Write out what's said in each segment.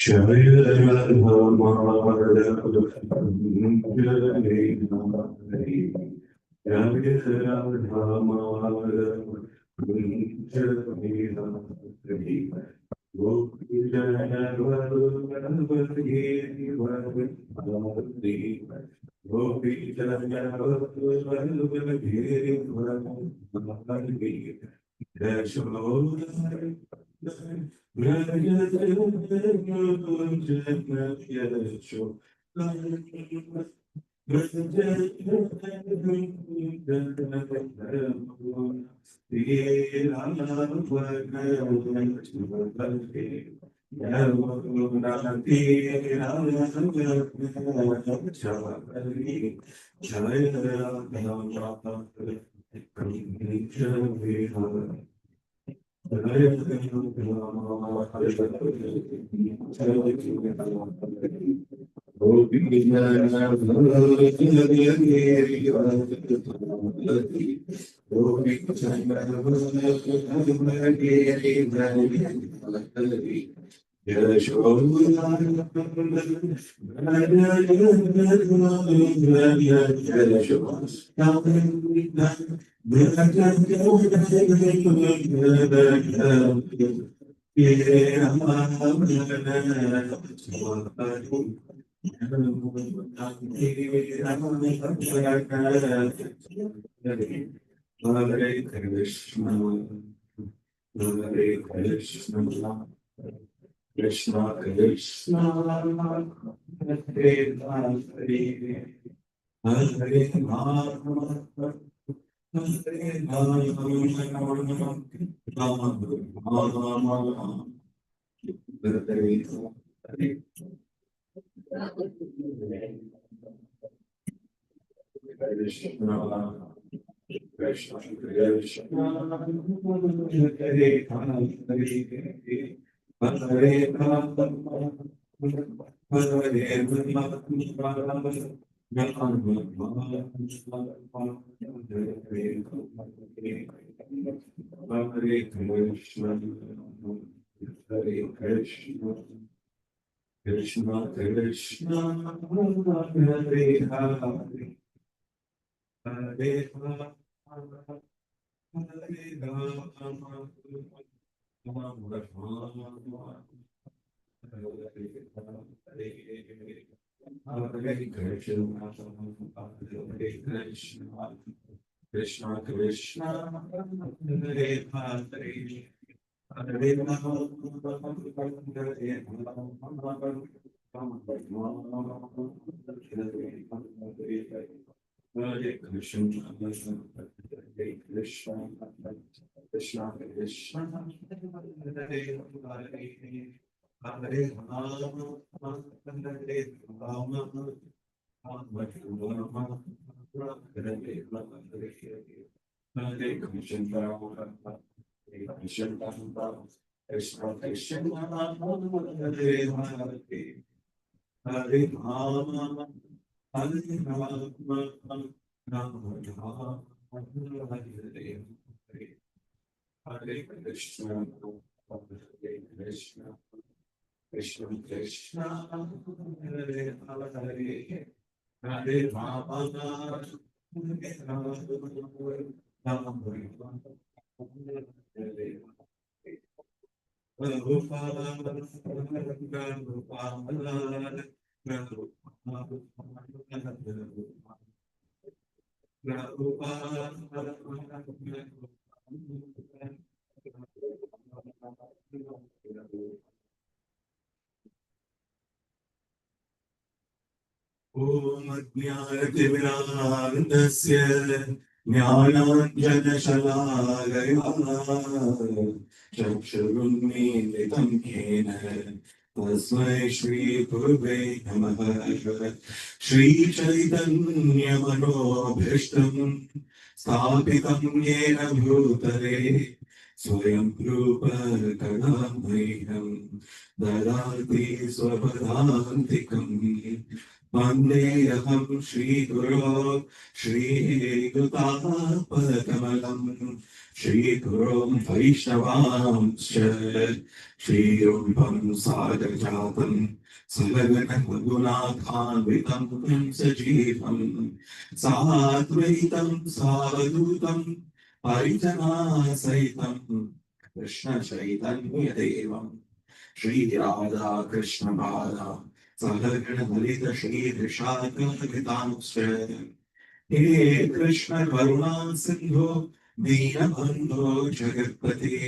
Jaya Radha Madhava Jaya Radha Madhava Gopi Jaya Gopi Jaya Hare Krishna, Hare Krishna, Krishna Krishna, Hare Hare, Hare Rama, Hare Rama, Rama Rama, Hare Hare. Krishna, Krishna, Krishna, Hare Hare, Hare Rama, Hare Krishna, Hare Krishna, Krishna Krishna, Hare Hare, Hare Rama, Hare Rama, Rama Rama, Hare Krishna, Hare Krishna, Krishna Krishna, Hare Hare, Hare Krishna, Hare Krishna, Krishna Krishna, Hare Hare, Hare Rama, Hare Rama, Hare Krishna, Hare Krishna, Krishna Krishna, Hare Hare, Hare Rama, Hare Rama, Rama Rama, Hare Hare, Hare Krishna, Hare Krishna, Krishna Krishna, Hare Hare, Hare Rama, Hare Rama, Rama Rama, Hare Hare. Prabhupada, Prabhupada, Om Jnanatimidandasya Jnananjanasalakaya Chakshurunmilitam Yena Tasmai Shri Gurave Namaha Shri Chaitanya Manobhishtam Sthapitam Yena Bhutale Swayam Rupa Kadamaham Dadati Swapadantikam वन्देऽहं श्रीगुरो श्रीयुतापदकमलम् श्रीगुरों वैष्णवांश्च श्रीरूपं सागरजातं सहगणरघुनाथान्वितं सजीवम् साद्वैतं सावधूतं परिजनासहितं कृष्णचैतन्यदेवम् श्रीराधा कृष्णबाला सहगणललित श्रीदृशाकवितांश्च हे कृष्ण करुणा सिंधु दीनबन्धो जगत्पते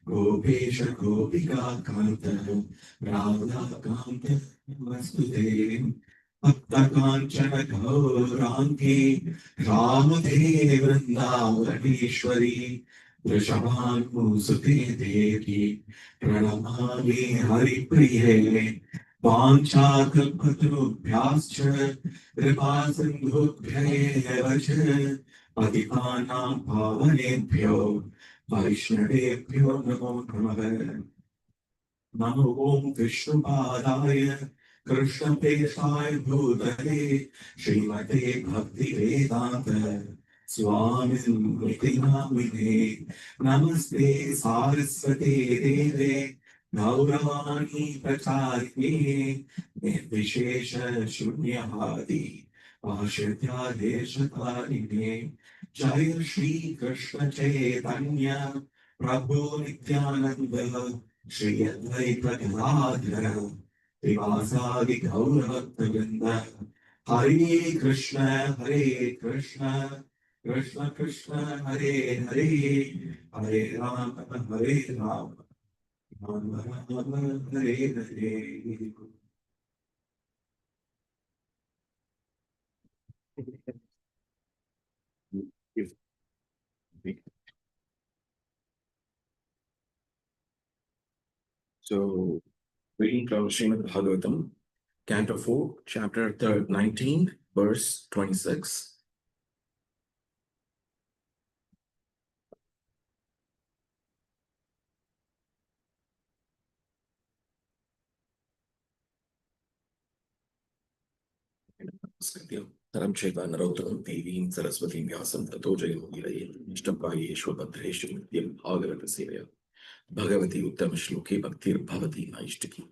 गोपेश गोपिका कान्त राधा कान्त नमस्तुते भक्त काञ्चन गौराङ्गी रामते वृन्दावनेश्वरी वृषभानुसुते देवी प्रणमामि हरिप्रिये वाञ्छाकल्पतरुभ्याश्च कृपा सिन्धुभ्येव च पतितानां पावनेभ्यो वैष्णवेभ्यो नमो नमः नमो ॐ विष्णुपादाय कृष्णप्रेष्ठाय भूतले श्रीमते भक्तिवेदान्त स्वामिनिति नामिने नमस्ते सारस्वते देवे गौरवाणी प्रचारिणे निर्विशेष शून्यवादी आश्रित्यादेशकारिणे जय श्री कृष्ण चैतन्य प्रभु नित्यानंद श्री अद्वैत गदाधर श्रीवासादि गौरभक्तवृंद हरे Krishna Krishna Krishna Hare Hare Hare Ram Ram Ram Hare Hare. So, reading from Srimad Bhagavatam, Canto 4, Chapter 19, verse 26. Taram Chaiva Narotam Devim Saraswati Vyasam Tato Jayamogiraye Ishtampayeshwa Bhadreshu Nityam Bhagavata Sevaya Bhagavati Uttama Shloke Bhaktir Bhavati Naishtaki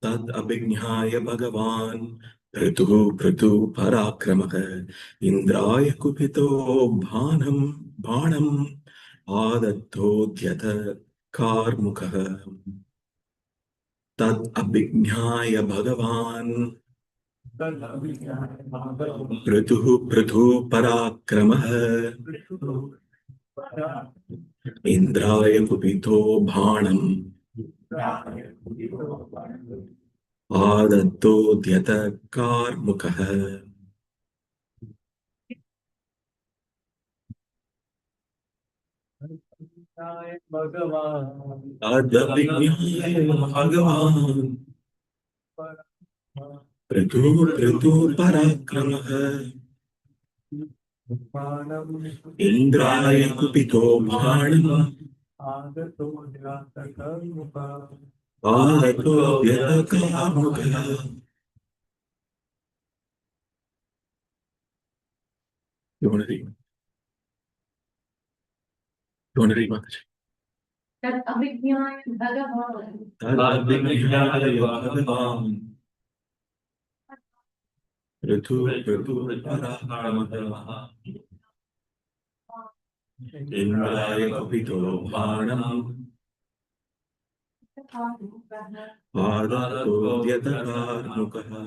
Tad Abhignaya Bhagavan Prituhu Pritu Parakramaha Indraya Kupito Bhanam Adatto Dhyata Karmukaha Tad Abhignaya Bhagavan Prituhu Parakramaha Indraya Kupito Bhanam Adatto Dhyata Karmukaha. Adabhignaya Bhagavan Pritu Parakramaha Indraya Kupito Bhanam Adato Dhyata Karmukaha. You want to read? You want to read, Mataji? Tad Abhignaya Bhagavan. Tad Abhignaya Bhagavan. Pritu Parakramaha Indraya Kupito Bhanam Adato Dhyata Karmukaha.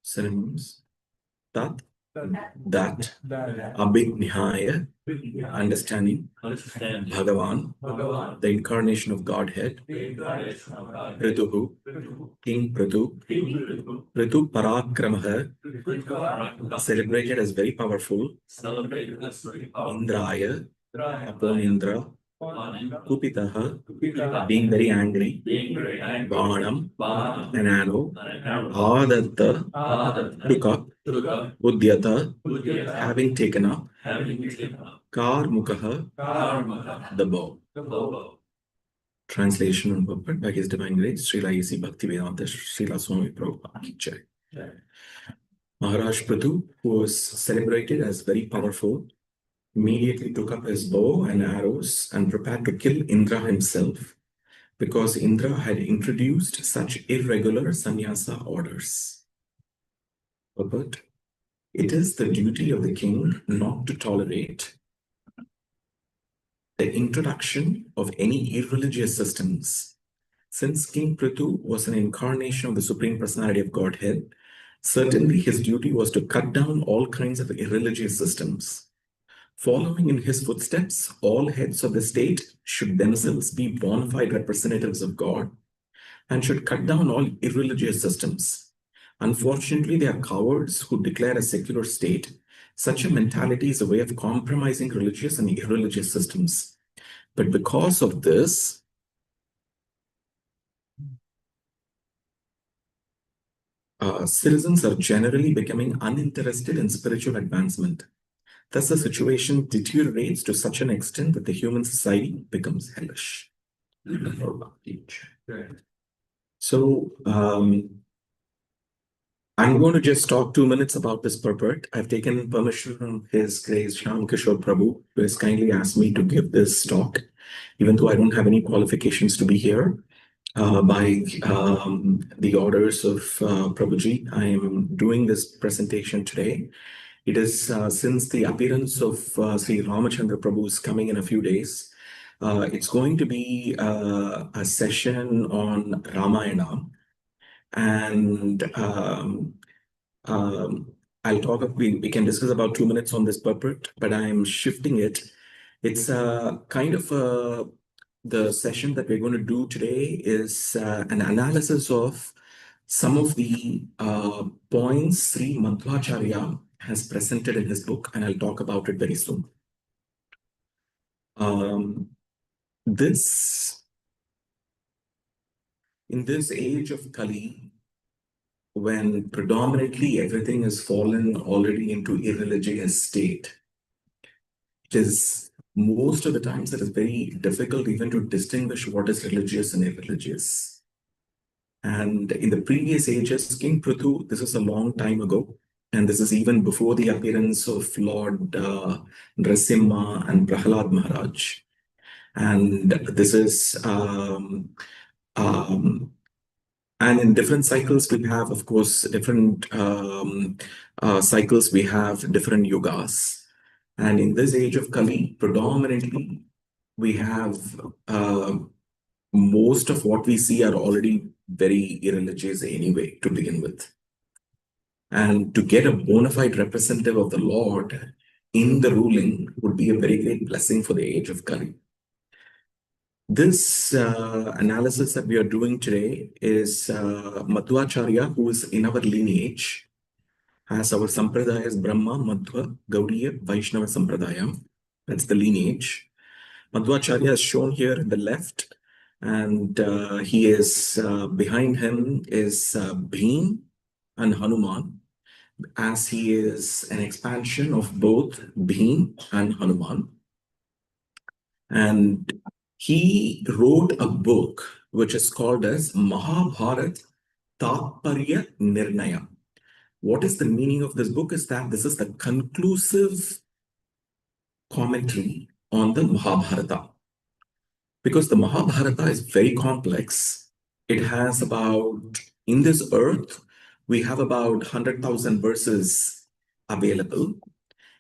Synonyms: Tat, that, Abhignaya, understanding, Bhagavan, the incarnation of Godhead, Prituhu, King Pritu, Pritu Parakramaha, celebrated as very powerful, Indraya, upon Indra, Kupitaha, being very angry, Bhanam, an arrow, Adatta, took up, Udyata, having taken up, Karmukaha, the bow. Translation and purport by His Divine Grace, Srila A.C. Bhaktivedanta Srila Swami Prabhupada Ki Jai. Maharaj Prathu, who was celebrated as very powerful, immediately took up his bow and arrows and prepared to kill Indra himself, because Indra had introduced such irregular sannyasa orders. Purport: it is the duty of the king not to tolerate the introduction of any irreligious systems. Since King Prithu was an incarnation of the Supreme Personality of Godhead, certainly his duty was to cut down all kinds of irreligious systems. Following in his footsteps, all heads of the state should themselves be bona fide representatives of God and should cut down all irreligious systems. Unfortunately, they are cowards who declare a secular state. Such a mentality is a way of compromising religious and irreligious systems. But because of this, citizens are generally becoming uninterested in spiritual advancement. Thus, the situation deteriorates to such an extent that the human society becomes hellish. So, I'm going to just talk 2 minutes about this purport. I've taken permission from His Grace Shyam Kishore Prabhu, who has kindly asked me to give this talk, even though I don't have any qualifications to be here. By the orders of Prabhuji, I am doing this presentation today. It is since the appearance of Sri Ramachandra Prabhu is coming in a few days. It's going to be a session on Ramayana, and I'll talk. We can discuss about 2 minutes on this purport, but I'm shifting it. It's kind of the session that we're going to do today is an analysis of some of the points Sri Madhvacharya has presented in his book, and I'll talk about it very soon. In this age of Kali, when predominantly everything has fallen already into irreligious state, it is most of the times it is very difficult even to distinguish what is religious and irreligious. And in the previous ages, King Prithu, this is a long time ago, and this is even before the appearance of Lord Nrasimha and Prahalad Maharaj. And this is, and in different cycles, we have, of course, different cycles, we have different yugas. And in this age of Kali, predominantly, we have most of what we see are already very irreligious anyway, to begin with. And to get a bona fide representative of the Lord in the ruling would be a very great blessing for the age of Kali. This analysis that we are doing today is Madhvacharya, who is in our lineage, as our Sampradaya is Brahma, Madhva, Gaudiya, Vaishnava Sampradaya. That's the lineage. Madhvacharya is shown here in the left, and he is behind him is Bhim and Hanuman, as he is an expansion of both Bhim and Hanuman. And he wrote a book which is called as Mahabharat Tatparya Nirnaya. What is the meaning of this book is that this is the conclusive commentary on the Mahabharata. Because the Mahabharata is very complex. It has about, in this earth, we have about 100,000 verses available.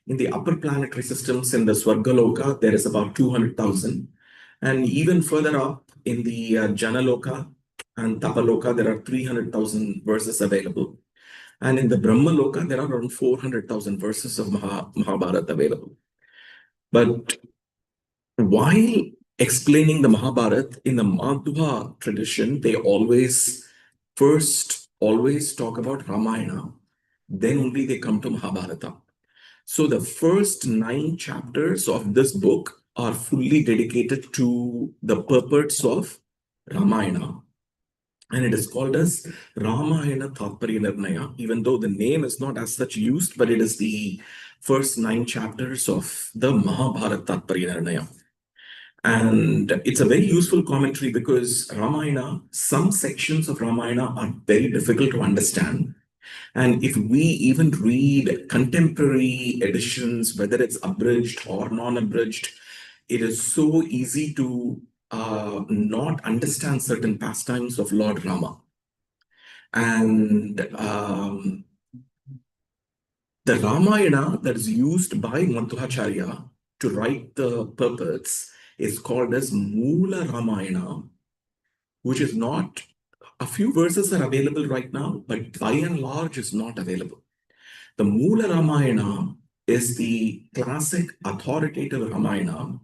In the upper planetary systems, in the Swargaloka, there is about 200,000. And even further up in the Janaloka and Tapaloka, there are 300,000 verses available. And in the Brahmaloka, there are around 400,000 verses of Mahabharata available. But while explaining the Mahabharata in the Madhva tradition, they always talk about Ramayana, then only they come to Mahabharata. So the first 9 chapters of this book are fully dedicated to the purports of Ramayana. And it is called as Ramayana Tatparya Nirnaya, even though the name is not as such used, but it is the first 9 chapters of the Mahabharata Tatparya Nirnaya. And it's a very useful commentary because Ramayana, some sections of Ramayana are very difficult to understand. And if we even read contemporary editions, whether it's abridged or non-abridged, it is so easy to not understand certain pastimes of Lord Rama. And the Ramayana that is used by Madhvacharya to write the purports is called as Moola Ramayana, which is not, a few verses are available right now, but by and large is not available. The Moola Ramayana is the classic authoritative Ramayana,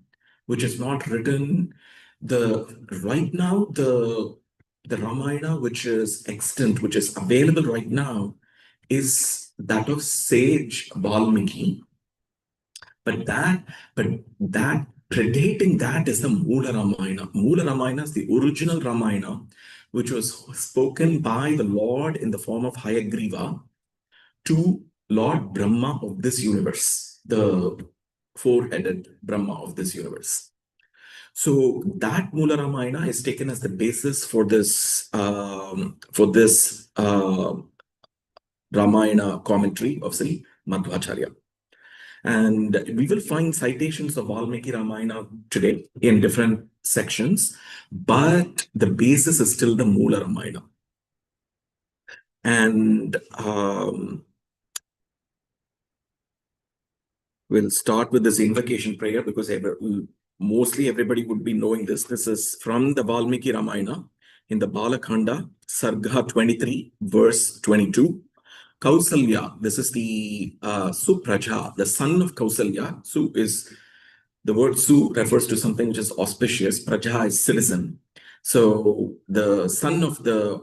which is not written. Right now, the Ramayana which is extant, which is available right now, is that of sage Valmiki. But that predating that is the Moola Ramayana. Moola Ramayana is the original Ramayana, which was spoken by the Lord in the form of Hayagriva to Lord Brahma of this universe, the four-headed Brahma of this universe. So that Moola Ramayana is taken as the basis for this Ramayana commentary of Sri Madhvacharya. And we will find citations of Valmiki Ramayana today in different sections, but the basis is still the Moola Ramayana. And we'll start with this invocation prayer because mostly everybody would be knowing this. This is from the Valmiki Ramayana in the Balakanda, Sarga 23, verse 22. Kausalya, this is the Supraja, the son of Kausalya. The word Su refers to something which is auspicious. Praja is citizen. So the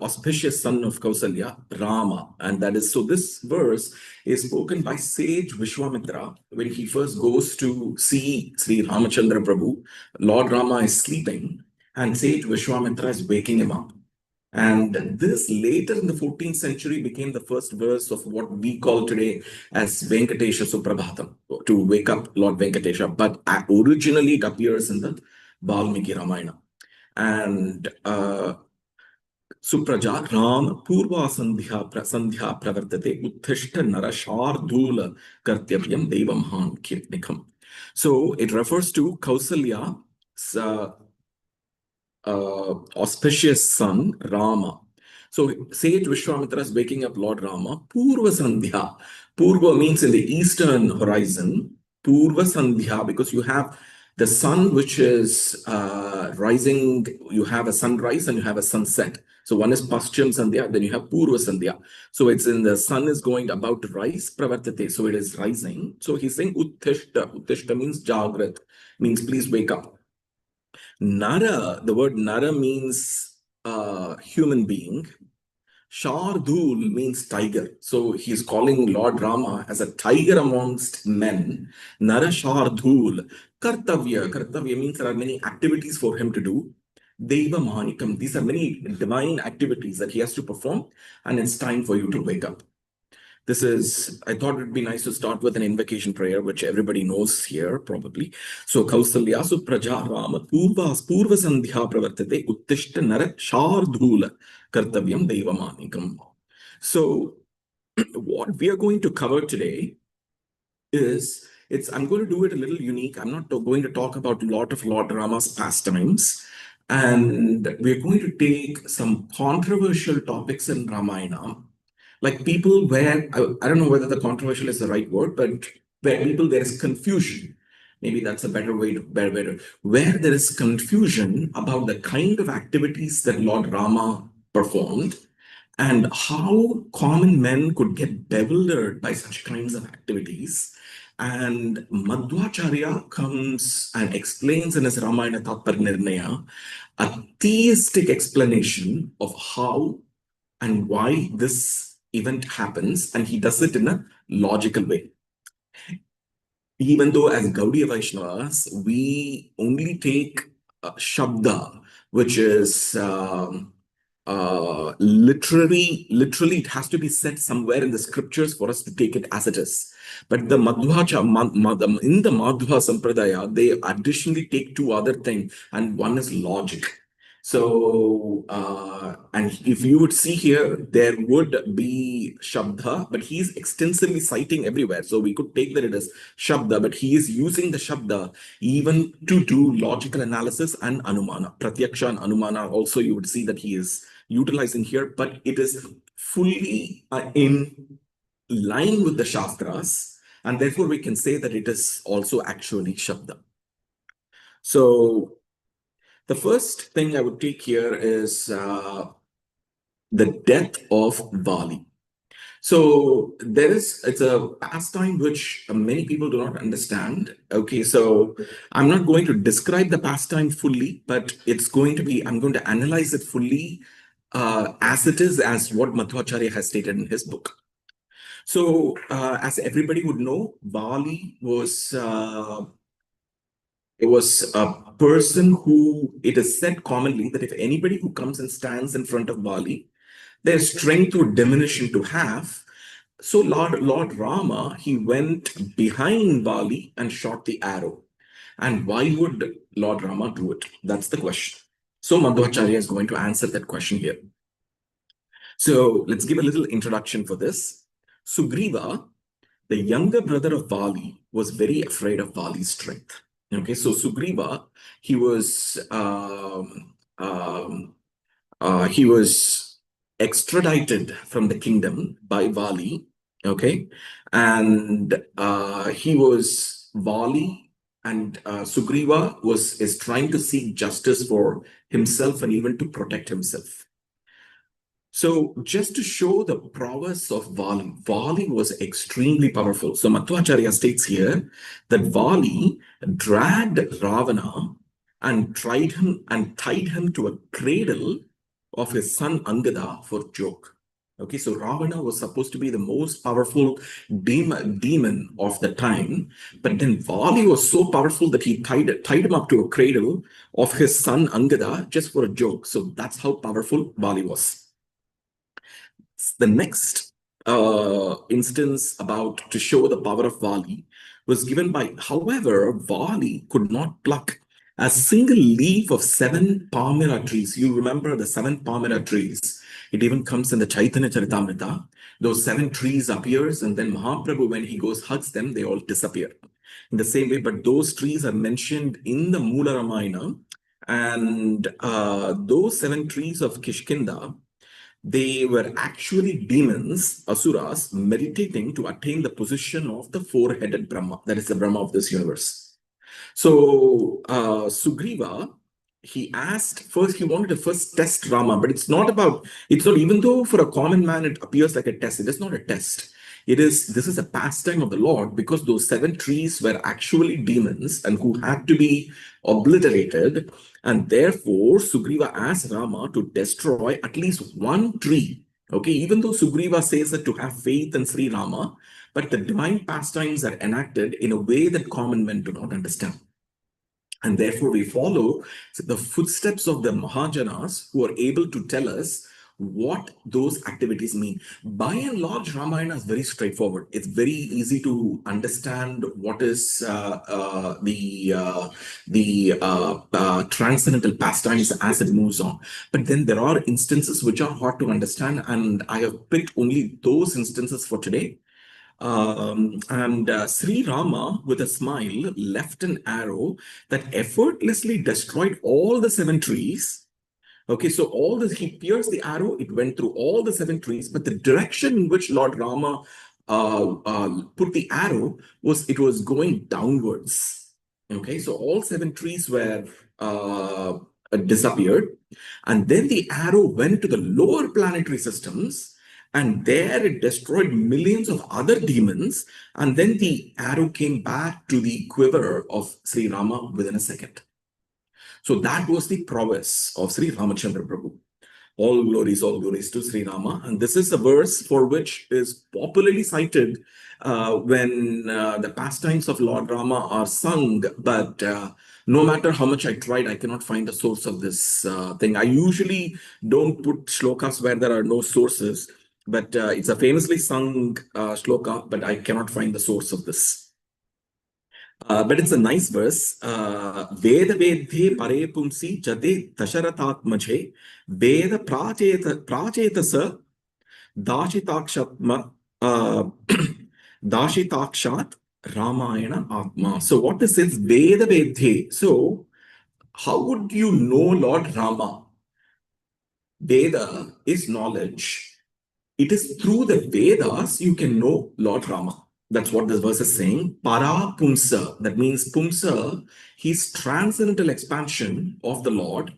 auspicious son of Kausalya, Rama. And that is, so this verse is spoken by sage Vishwamitra when he first goes to see Sri Ramachandra Prabhu. Lord Rama is sleeping and sage Vishwamitra is waking him up. And this later in the 14th century became the first verse of what we call today as Venkatesha Suprabhatam, to wake up Lord Venkatesha. But originally it appears in the Valmiki Ramayana. And Supraja Ram Purva Sandhya Pravartate Uttishta Nara Shardula Kartyavyam Devamhan Kirtnikam. So it refers to Kausalya's auspicious son, Rama. So sage Vishwamitra is waking up Lord Rama. Purva Sandhya. Purva means in the eastern horizon. Purva Sandhya, because you have the sun which is rising, you have a sunrise and you have a sunset. So one is Paschim Sandhya, then you have Purva Sandhya. So it's in the sun is going about to rise, Pravartate. So it is rising. So he's saying Uttishta. Uttishta means Jagrat, means please wake up. Nara, the word Nara means human being. Shardul means tiger. So he's calling Lord Rama as a tiger amongst men. Nara Shardul. Kartavya. Kartavya means there are many activities for him to do. Deva Mahanikam. These are many divine activities that he has to perform, and it's time for you to wake up. I thought it'd be nice to start with an invocation prayer, which everybody knows here, probably. So, Kausalya Supraja Rama Purva Sandhya Pravartate Uttishta Nara Shardhula Kartavyam Devamanikam. So, what we are going to cover today is, I'm going to do it a little unique. I'm not going to talk about a lot of Lord Rama's pastimes. And we're going to take some controversial topics in Ramayana, like people where I don't know whether the controversial is the right word, but where people there is confusion. Maybe that's a better way where there is confusion about the kind of activities that Lord Rama performed and how common men could get bewildered by such kinds of activities. And Madhvacharya comes and explains in his Ramayana Tatpar Nirnaya a theistic explanation of how and why this event happens, and he does it in a logical way. Even though as Gaudiya Vaishnavas, we only take Shabda, which is literally it has to be said somewhere in the scriptures for us to take it as it is. But the in the Madhva Sampradaya, they additionally take two other things, and one is logic. So, and if you would see here, there would be Shabda, but he's extensively citing everywhere. So we could take that it is Shabda, but he is using the Shabda even to do logical analysis and Anumana. Pratyaksha and Anumana also you would see that he is utilizing here, but it is fully in line with the Shastras, and therefore we can say that it is also actually Shabda. So the first thing I would take here is the death of Vali. So it's a pastime which many people do not understand. Okay, so I'm not going to describe the pastime fully, but I'm going to analyze it fully as it is, as what Madhvacharya has stated in his book. So, as everybody would know, Bali was a person who, it is said commonly that if anybody who comes and stands in front of Bali, their strength would diminish into half. So Lord Rama, he went behind Bali and shot the arrow. And why would Lord Rama do it? That's the question. So Madhvacharya is going to answer that question here. So let's give a little introduction for this. Sugriva, the younger brother of Bali, was very afraid of Bali's strength. Okay, so Sugriva, he was extradited from the kingdom by Bali. Okay, and Bali and Sugriva is trying to seek justice for himself and even to protect himself. So just to show the prowess of Vali, Vali was extremely powerful. So Madhvacharya states here that Vali dragged Ravana and tied him to a cradle of his son Angada for joke. Okay, so Ravana was supposed to be the most powerful demon of the time, but then Vali was so powerful that he tied him up to a cradle of his son Angada just for a joke. So that's how powerful Vali was. The next instance about to show the power of Vali was given by, however, Vali could not pluck a single leaf of 7 Palmyra trees. You remember the 7 Palmyra trees. It even comes in the Chaitanya Charitamrita. Those 7 trees appears, and then Mahaprabhu, when he goes, hugs them, they all disappear. In the same way, but those trees are mentioned in the Mula Ramayana, and those 7 trees of Kishkinda, they were actually demons, asuras, meditating to attain the position of the 4-headed Brahma. That is the Brahma of this universe. So Sugriva, he wanted to first test Rama, but it's not, even though for a common man it appears like a test, it is not a test. This is a pastime of the Lord, because those 7 trees were actually demons and who had to be obliterated. And therefore, Sugriva asked Rama to destroy at least 1 tree. Okay, even though Sugriva says that to have faith in Sri Rama, but the divine pastimes are enacted in a way that common men do not understand. And therefore, we follow the footsteps of the Mahajanas who are able to tell us what those activities mean. By and large, Ramayana is very straightforward. It's very easy to understand what is the transcendental pastimes as it moves on. But then there are instances which are hard to understand, and I have picked only those instances for today. Sri Rama, with a smile, left an arrow that effortlessly destroyed all the 7 trees. Okay, so he pierced the arrow, it went through all the 7 trees, but the direction in which Lord Rama put the arrow was going downwards. Okay, so all 7 trees were disappeared, and then the arrow went to the lower planetary systems, and there it destroyed millions of other demons, and then the arrow came back to the quiver of Sri Rama within a second. So that was the prowess of Sri Ramachandra Prabhu. All glories to Sri Rama. And this is a verse for which is popularly cited when the pastimes of Lord Rama are sung. But No matter how much I tried, I cannot find the source of this thing. I usually don't put shlokas where there are no sources, but it's a famously sung shloka, but I cannot find the source of this. But it's a nice verse. Veda vedhe pare pumsi jate dasharathatmaje Veda prachetasa dashitakshama Dashitakshat Ramayana Atma. So what this is Veda Vedhe. So how would you know Lord Rama? Veda is knowledge. It is through the Vedas you can know Lord Rama. That's what this verse is saying. Para Pumsa. That means Pumsa, he's transcendental expansion of the Lord.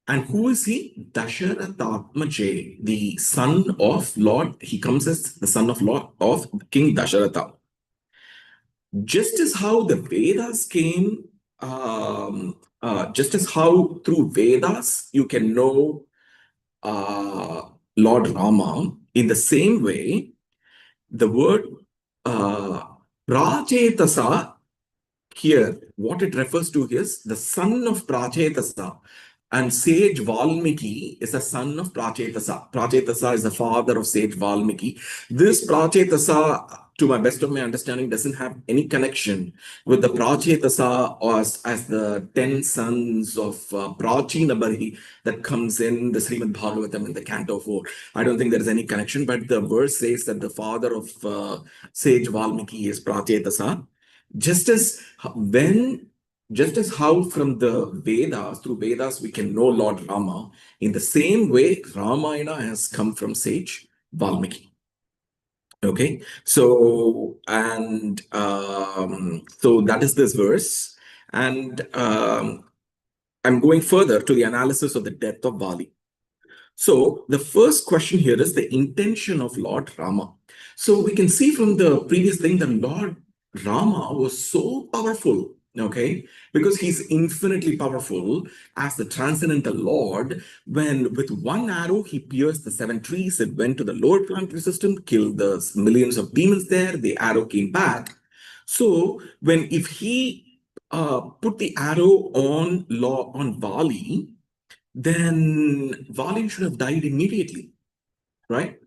And who is he? Dasharathatmaje, the son of Lord. He comes as the son of Lord of King Dasharatha. Just as how the Vedas came, just as how through Vedas you can know Lord Rama, in the same way, the word uh, Prachetasa here, what it refers to is the son of Prachetasa. And sage Valmiki is the son of Prachetasa. Prachetasa is the father of sage Valmiki. This Prachetasa, to my best of my understanding, doesn't have any connection with the Prachetasa as the 10 sons of Prachinabari that comes in the Srimad Bhagavatam in the Canto 4. I don't think there is any connection, but the verse says that the father of sage Valmiki is Prachetasa. Just as when just as how from the Vedas, through Vedas, we can know Lord Rama, in the same way, Ramayana has come from sage Valmiki. Okay, so so that is this verse, and I'm going further to the analysis of the death of Bali. So the first question here is the intention of Lord Rama. So we can see from the previous thing that Lord Rama was so powerful, okay, because he's infinitely powerful as the transcendental Lord. When with one arrow he pierced the 7 trees, it went to the lower planetary system, killed the millions of demons there, the arrow came back. So if he put the arrow on Bali, then Valin should have died immediately, right?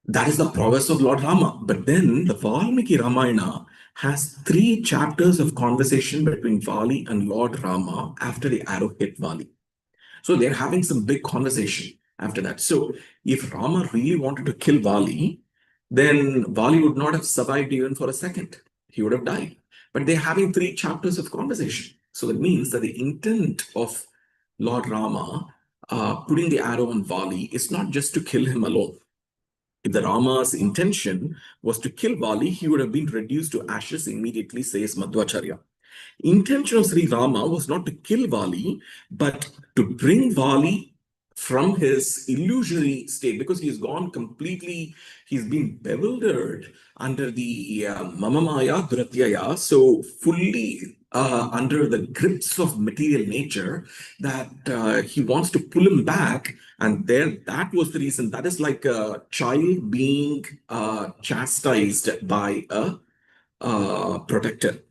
That is the prowess of Lord Rama. But then the Valmiki Ramayana has 3 chapters of conversation between Vali and Lord Rama after the arrow hit Vali. So they're having some big conversation after that. So if Rama really wanted to kill Vali, then Vali would not have survived even for a second. He would have died. But they're having 3 chapters of conversation. So that means that the intent of Lord Rama putting the arrow on Vali is not just to kill him alone. If the Rama's intention was to kill Vali, he would have been reduced to ashes immediately, says Madhvacharya. Intention of Sri Rama was not to kill Vali, but to bring Vali from his illusory state, because he's gone completely, he's been bewildered under the Mamamaya Duratyaya, so fully under the grips of material nature, that he wants to pull him back. And there, that was the reason. That is like a child being chastised by a protector.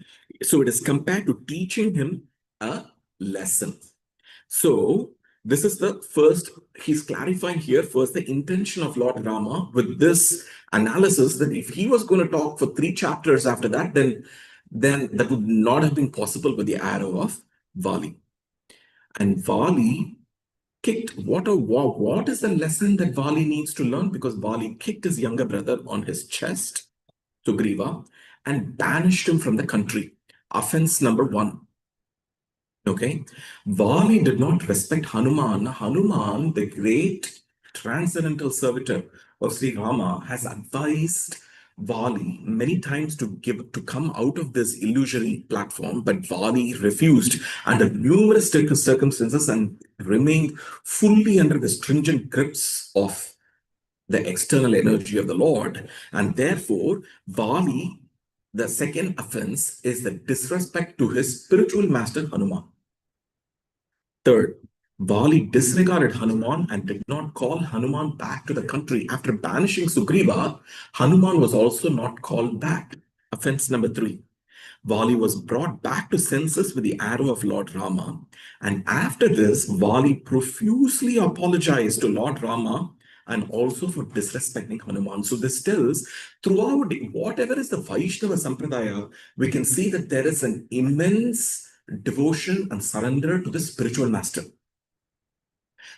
So it is compared to teaching him a lesson. So this is the first, he's clarifying here first the intention of Lord Rama with this analysis, that if he was going to talk for 3 chapters after that, then that would not have been possible with the arrow of Vali. And Vali kicked, what is the lesson that Vali needs to learn? Because Vali kicked his younger brother on his chest, Sugriva, and banished him from the country. Offense number 1. Okay. Vali did not respect Hanuman. Hanuman, the great transcendental servitor of Sri Rama, has advised Vali many times to come out of this illusory platform, but Vali refused under numerous circumstances and remained fully under the stringent grips of the external energy of the Lord. And therefore, Vali, the second offense is the disrespect to his spiritual master Hanuman. Third, Vali disregarded Hanuman and did not call Hanuman back to the country. After banishing Sugriva, Hanuman was also not called back. Offense number 3. Vali was brought back to senses with the arrow of Lord Rama. And after this, Vali profusely apologized to Lord Rama and also for disrespecting Hanuman. So this tells throughout whatever is the Vaishnava Sampradaya, we can see that there is an immense devotion and surrender to the spiritual master.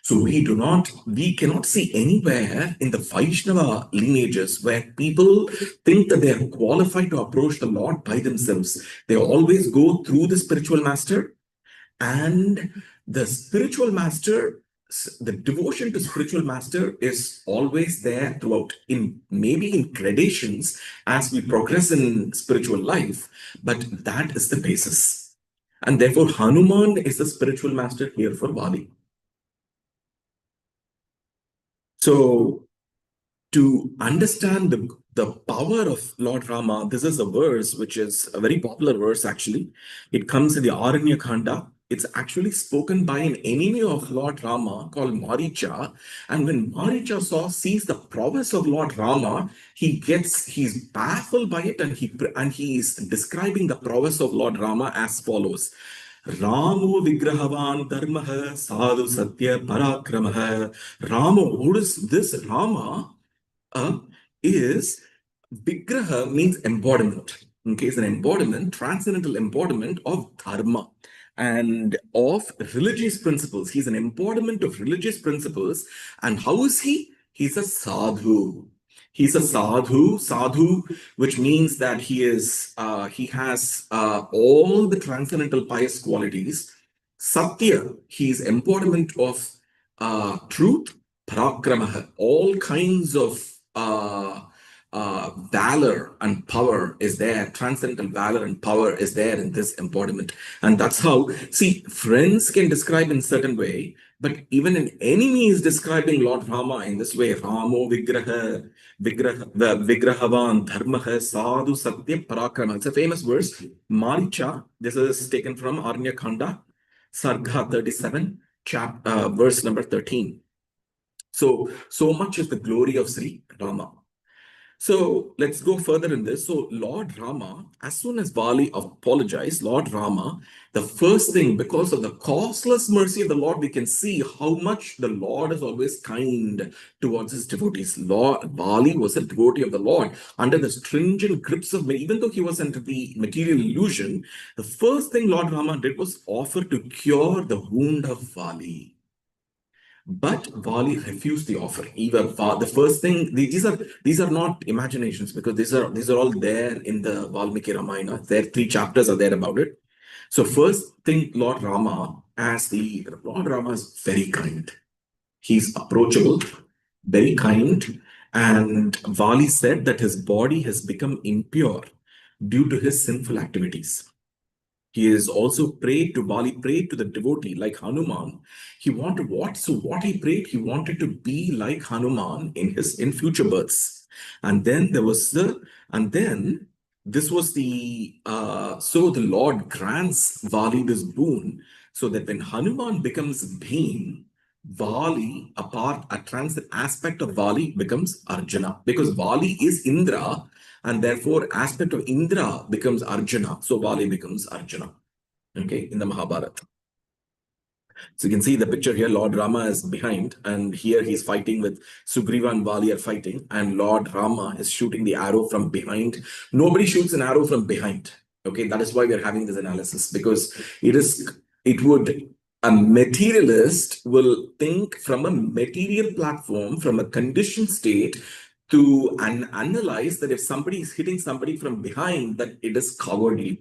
So we cannot see anywhere in the Vaishnava lineages where people think that they are qualified to approach the Lord by themselves. They always go through the spiritual master, and the spiritual master, the devotion to spiritual master is always there throughout, in maybe in gradations as we progress in spiritual life, but that is the basis. And therefore, Hanuman is the spiritual master here for Vali. So, to understand the power of Lord Rama, this is a verse which is a very popular verse actually. It comes in the Aranya Khanda. It's actually spoken by an enemy of Lord Rama called Maricha. And when Maricha sees the prowess of Lord Rama, he's baffled by it, and he is describing the prowess of Lord Rama as follows. Ramo Vigrahavan Dharmaha Sadhu Satya Parakramaha. Ramo, what is this Rama? Is Vigraha means embodiment. Okay, it's an embodiment, transcendental embodiment of dharma and of religious principles. He's an embodiment of religious principles. And how is he? He's a sadhu. He's a sadhu, which means that he has all the transcendental pious qualities. Satya, he's embodiment of truth. Parakramaha, all kinds of valor and power is there. Transcendental valor and power is there in this embodiment. And that's how, see, friends can describe in certain way, but even an enemy is describing Lord Rama in this way. Ramo Vigrahavan Dharmaha Sadhu Satya Parakrama. It's a famous verse. Maricha, this is taken from Aranya Khanda, Sarga 37, verse number 13. So much is the glory of Sri Rama. So let's go further in this. So Lord Rama, as soon as Vali apologized, Lord Rama, the first thing, because of the causeless mercy of the Lord, we can see how much the Lord is always kind towards his devotees. Vali was a devotee of the Lord under the stringent grips of, even though he was under the material illusion, the first thing Lord Rama did was offer to cure the wound of Vali. But Vali refused the offer. Even the first thing, these are not imaginations, because these are all there in the Valmiki Ramayana. There 3 chapters are there about it. So first thing, Lord Rama is very kind. He's approachable, very kind, and Vali said that his body has become impure due to his sinful activities. He is also prayed to, Bali prayed to the devotee like Hanuman. He wanted what? So what he prayed, he wanted to be like Hanuman in future births. And then this was so the Lord grants Vali this boon, so that when Hanuman becomes Bhim, Vali, a transit aspect of Vali becomes Arjuna, because Vali is Indra, and therefore aspect of Indra becomes Arjuna. So Vali becomes Arjuna, okay, in the Mahabharata. So you can see the picture here, Lord Rama is behind, and here he's fighting with Sugriva and Vali are fighting, and Lord Rama is shooting the arrow from behind. Nobody shoots an arrow from behind. Okay, that is why we're having this analysis, because a materialist will think from a material platform, from a conditioned state, to analyze that if somebody is hitting somebody from behind, that it is cowardly.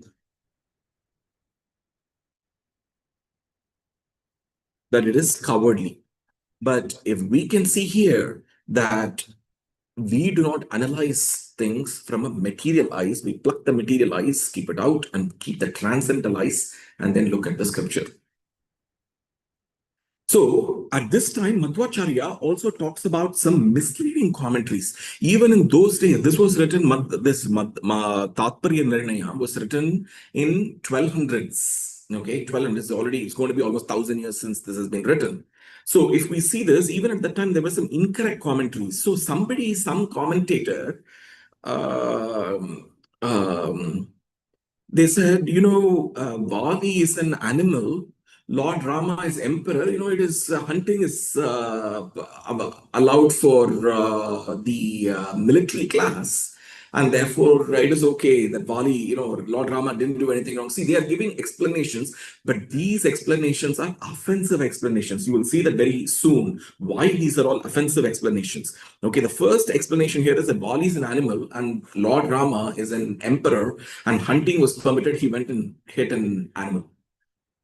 That it is cowardly. But if we can see here that we do not analyze things from a material eyes, we pluck the material eyes, keep it out, and keep the transcendental eyes, and then look at the scripture. So at this time, Madhvacharya also talks about some misleading commentaries. Even in those days, this was written, Tatparya Nirnaya was written in 1200s. Okay, 1200s already, it's going to be almost 1,000 years since this has been written. So if we see this, even at that time, there were some incorrect commentaries. So some commentator, um, um, They said, Vali is an animal, Lord Rama is emperor. It is hunting is allowed for the military class, and therefore it is okay that Vali, Lord Rama didn't do anything wrong. See, they are giving explanations, but these explanations are offensive explanations. You will see that very soon why these are all offensive explanations. Okay, the first explanation here is that Vali is an animal and Lord Rama is an emperor, and hunting was permitted. He went and hit an animal.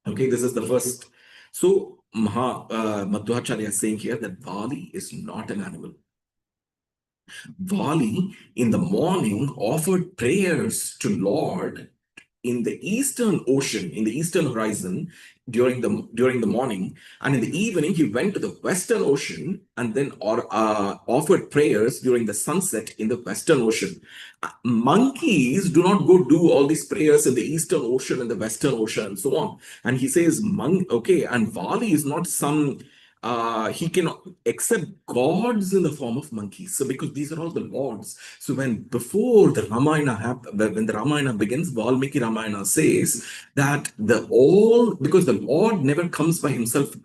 Okay, this is the first. So Madhvacharya is saying here that Vali is not an animal. Vali in the morning offered prayers to Lord in the eastern ocean, in the eastern horizon during the morning, and in the evening he went to the western ocean and then offered prayers during the sunset in the western ocean. Monkeys do not go do all these prayers in the eastern ocean and the western ocean and so on. And he says, okay, and Vali is not some he can accept gods in the form of monkeys. So because these are all the lords. So before the Ramayana when the Ramayana begins, Valmiki Ramayana says that because the Lord never comes by himself,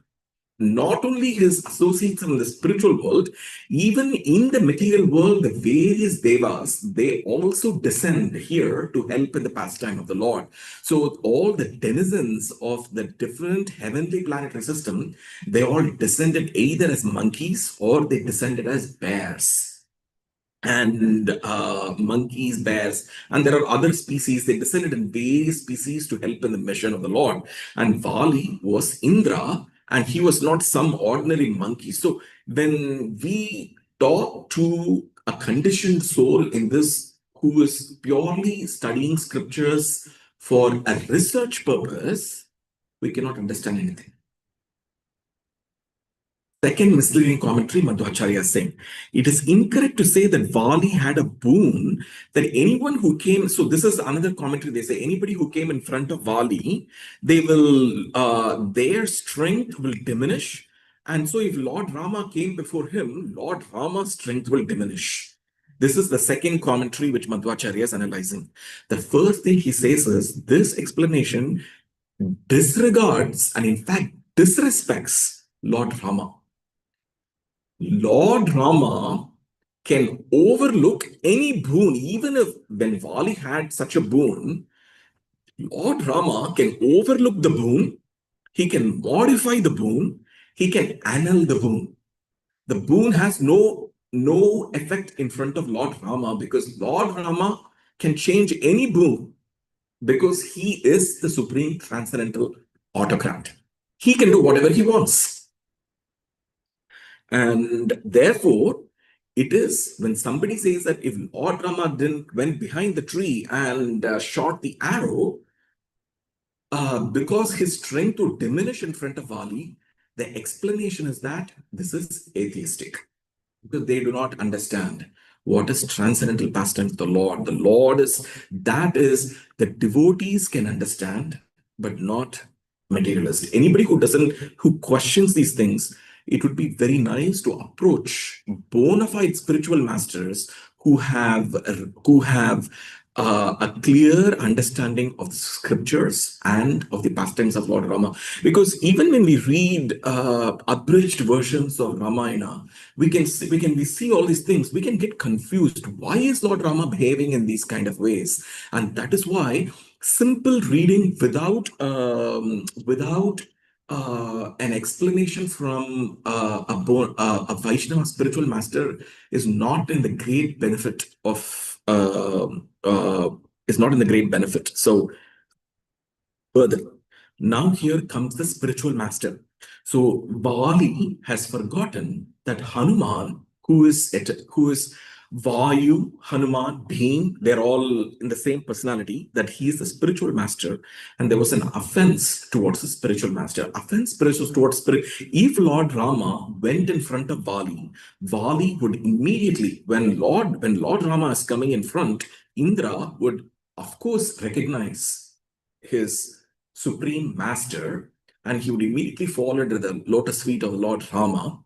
not only his associates in the spiritual world, even in the material world, the various devas, they also descend here to help in the pastime of the Lord. So all the denizens of the different heavenly planetary system, they all descended either as monkeys or they descended as bears and monkeys, bears, and there are other species. They descended in various species to help in the mission of the Lord. And Vali was Indra, and he was not some ordinary monkey. So when we talk to a conditioned soul in this who is purely studying scriptures for a research purpose, we cannot understand anything. Second misleading commentary, Madhvacharya is saying, it is incorrect to say that Vali had a boon, that anyone who came, so this is another commentary, they say anybody who came in front of Vali, their strength will diminish. And so if Lord Rama came before him, Lord Rama's strength will diminish. This is the second commentary which Madhvacharya is analyzing. The first thing he says is this explanation disregards and in fact disrespects Lord Rama. Lord Rama can overlook any boon, even if when Vali had such a boon, Lord Rama can overlook the boon, he can modify the boon, he can annul the boon. The boon has no effect in front of Lord Rama because Lord Rama can change any boon because he is the supreme transcendental autocrat. He can do whatever he wants. And therefore, it is when somebody says that if Lord Rama didn't went behind the tree and shot the arrow, because his strength would diminish in front of Vali, the explanation is that this is atheistic. Because they do not understand what is transcendental pastime of the Lord. The Lord is, that is, the devotees can understand, but not materialist. Anybody who questions these things, it would be very nice to approach bona fide spiritual masters who have a clear understanding of the scriptures and of the pastimes of Lord Rama. Because even when we read abridged versions of Ramayana, we see all these things. We can get confused. Why is Lord Rama behaving in these kind of ways? And that is why simple reading without an explanation from a Vaishnava spiritual master is not in the great benefit of is not in the great benefit. So further, now here comes the spiritual master. So Bali has forgotten that Hanuman, who is Vayu, Hanuman, Bhim, they're all in the same personality, that he is the spiritual master. And there was an offense towards the spiritual master. Offense towards spirit. If Lord Rama went in front of Bali, Bali would immediately, when Lord Rama is coming in front, Indra would, of course, recognize his supreme master, and he would immediately fall under the lotus feet of Lord Rama.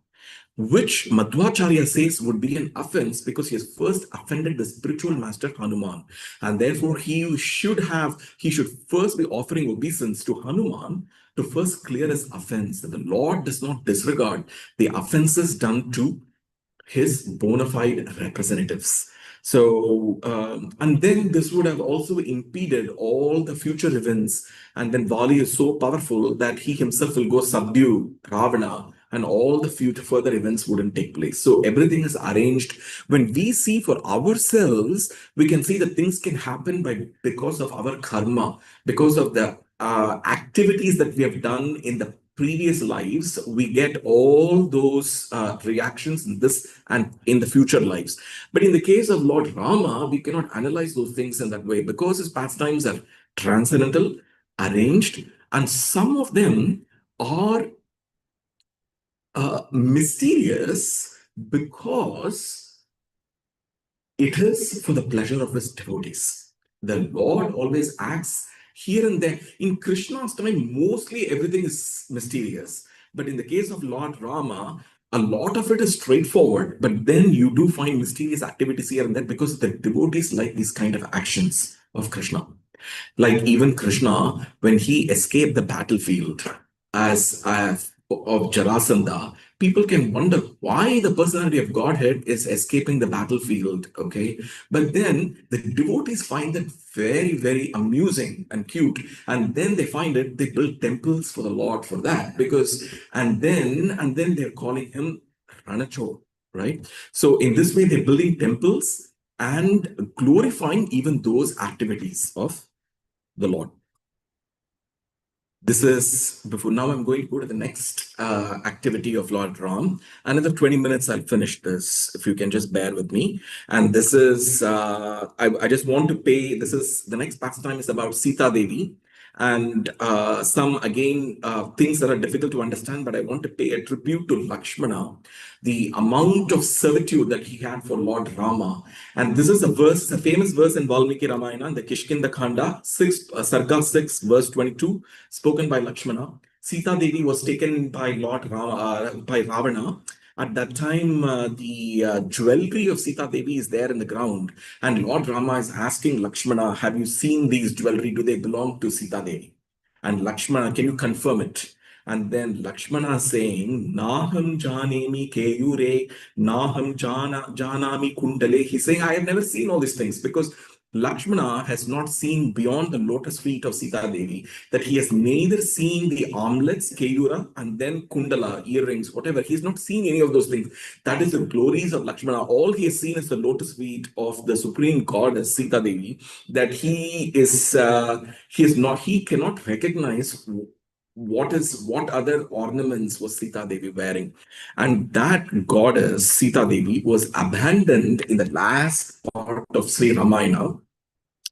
which Madhvacharya says would be an offense because he has first offended the spiritual master Hanuman. And therefore, he should first be offering obeisance to Hanuman to first clear his offense. That the Lord does not disregard the offenses done to his bona fide representatives. So, and then this would have also impeded all the future events. And then Vali is so powerful that he himself will go subdue Ravana, and all the future further events wouldn't take place. So, everything is arranged. When we see for ourselves, we can see that things can happen because of our karma, because of the activities that we have done in the previous lives. We get all those reactions in this and in the future lives. But in the case of Lord Rama, we cannot analyze those things in that way because his pastimes are transcendental, arranged, and some of them are mysterious because it is for the pleasure of his devotees. The Lord always acts here and there. In Krishna's time, mostly everything is mysterious. But in the case of Lord Rama, a lot of it is straightforward. But then you do find mysterious activities here and there because the devotees like these kind of actions of Krishna. Like even Krishna, when he escaped the battlefield of Jarasandha, people can wonder why the personality of Godhead is escaping the battlefield. Okay, but then the devotees find that very, very amusing and cute, and then they find it. They build temples for the Lord for that because, and then they're calling him Ranacho, right? So in this way, they're building temples and glorifying even those activities of the Lord. This is before now. I'm going to go to the next activity of Lord Ram. Another 20 minutes, I'll finish this. If you can just bear with me. And this is, I just want to pay. This is the next pastime is about Sita Devi. And some again things that are difficult to understand, but I want to pay a tribute to Lakshmana, the amount of servitude that he had for Lord Rama. And this is a verse, a famous verse in Valmiki Ramayana, the Kishkinda Khanda, Sarga 6, verse 22, spoken by Lakshmana. Sita Devi was taken by by Ravana. At that time, the jewelry of Sita Devi is there in the ground, and Lord Rama is asking Lakshmana, "Have you seen these jewelry? Do they belong to Sita Devi?" And Lakshmana, "Can you confirm it?" And then Lakshmana saying, "Naham janemi keyure, naham janami kundale." He's saying, "I have never seen all these things," because Lakshmana has not seen beyond the lotus feet of Sita Devi, that he has neither seen the armlets, Keyura, and then Kundala, earrings, whatever. He's not seen any of those things. That is the glories of Lakshmana. All he has seen is the lotus feet of the supreme goddess Sita Devi, that he cannot recognize what other ornaments was Sita Devi wearing. And that goddess, Sita Devi, was abandoned in the last part of Sri Ramayana.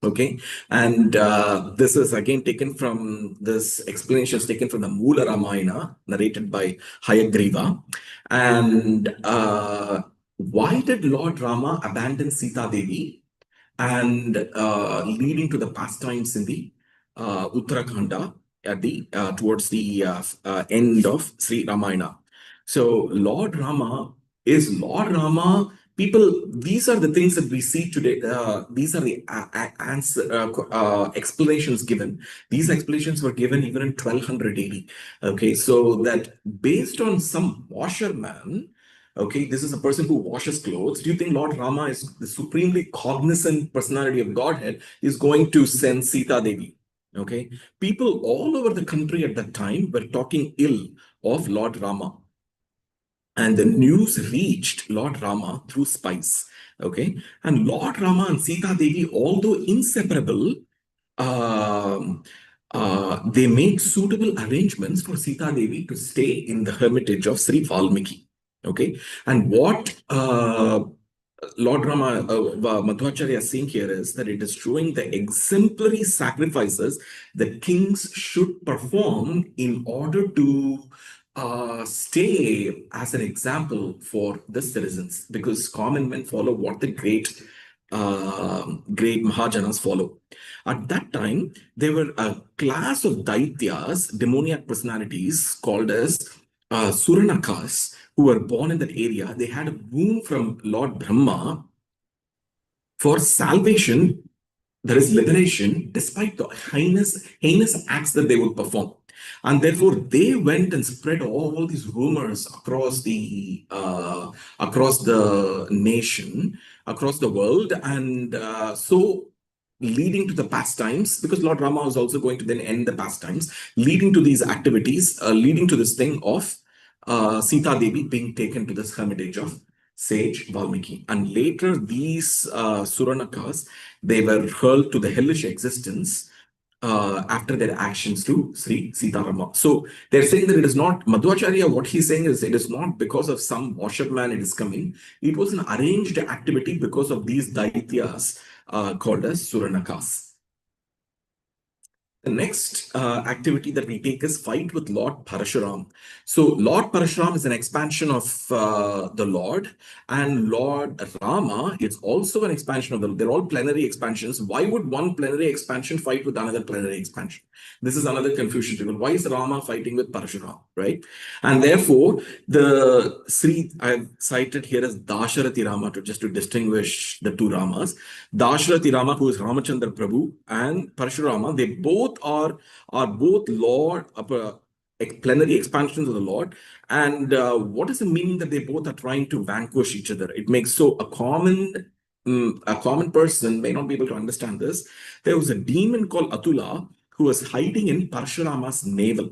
Okay, and this is again taken from this explanation is taken from the Mula Ramayana, narrated by Hayagriva. And why did Lord Rama abandon Sita Devi? And leading to the pastimes in the Uttarakhanda at the towards the end of Sri Ramayana. So Lord Rama is Lord Rama. People, these are the things that we see today. These are the explanations given. These explanations were given even in 1200 AD. Okay, so that based on some washerman. Okay, this is a person who washes clothes. Do you think Lord Rama is the supremely cognizant personality of Godhead is going to send Sita Devi? Okay, people all over the country at that time were talking ill of Lord Rama. And the news reached Lord Rama through spies. Okay, and Lord Rama and Sita Devi, although inseparable, um, they made suitable arrangements for Sita Devi to stay in the hermitage of Sri Valmiki. Okay, and what Lord Rama Madhvacharya is saying here is that it is showing the exemplary sacrifices that kings should perform in order to stay as an example for the citizens, because common men follow what the great Mahajanas follow. At that time, there were a class of Daityas, demoniac personalities, called as Suranakas who were born in that area, they had a boon from Lord Brahma for salvation. There is liberation despite the heinous acts that they would perform. And therefore, they went and spread all these rumors across the nation, across the world, and so leading to the pastimes, because Lord Rama was also going to then end the pastimes, leading to these activities, leading to this thing of Sita Devi being taken to this hermitage of sage Valmiki. And later, these Suranakas, they were hurled to the hellish existence after their actions to Sri Sitarama. So they're saying that it is not Madhvacharya, what he's saying is it is not because of some washerman it is coming. It was an arranged activity because of these Daityas called as Suranakas. The next activity that we take is fight with Lord Parashuram. So Lord Parashuram is an expansion of the Lord, and Lord Rama is also an expansion of the Lord. They're all plenary expansions. Why would one plenary expansion fight with another plenary expansion? This is another confusion. Because why is Rama fighting with Parashuram, right? And therefore, the Sri I've cited here as Dasharati Rama just to distinguish the two Ramas. Dasharati Rama, who is Ramachandra Prabhu, and Parashurama, they both are both Lord, plenary expansions of the Lord. And what is the meaning that they both are trying to vanquish each other? It makes so a common person may not be able to understand this. There was a demon called Atula who was hiding in Parashurama's navel.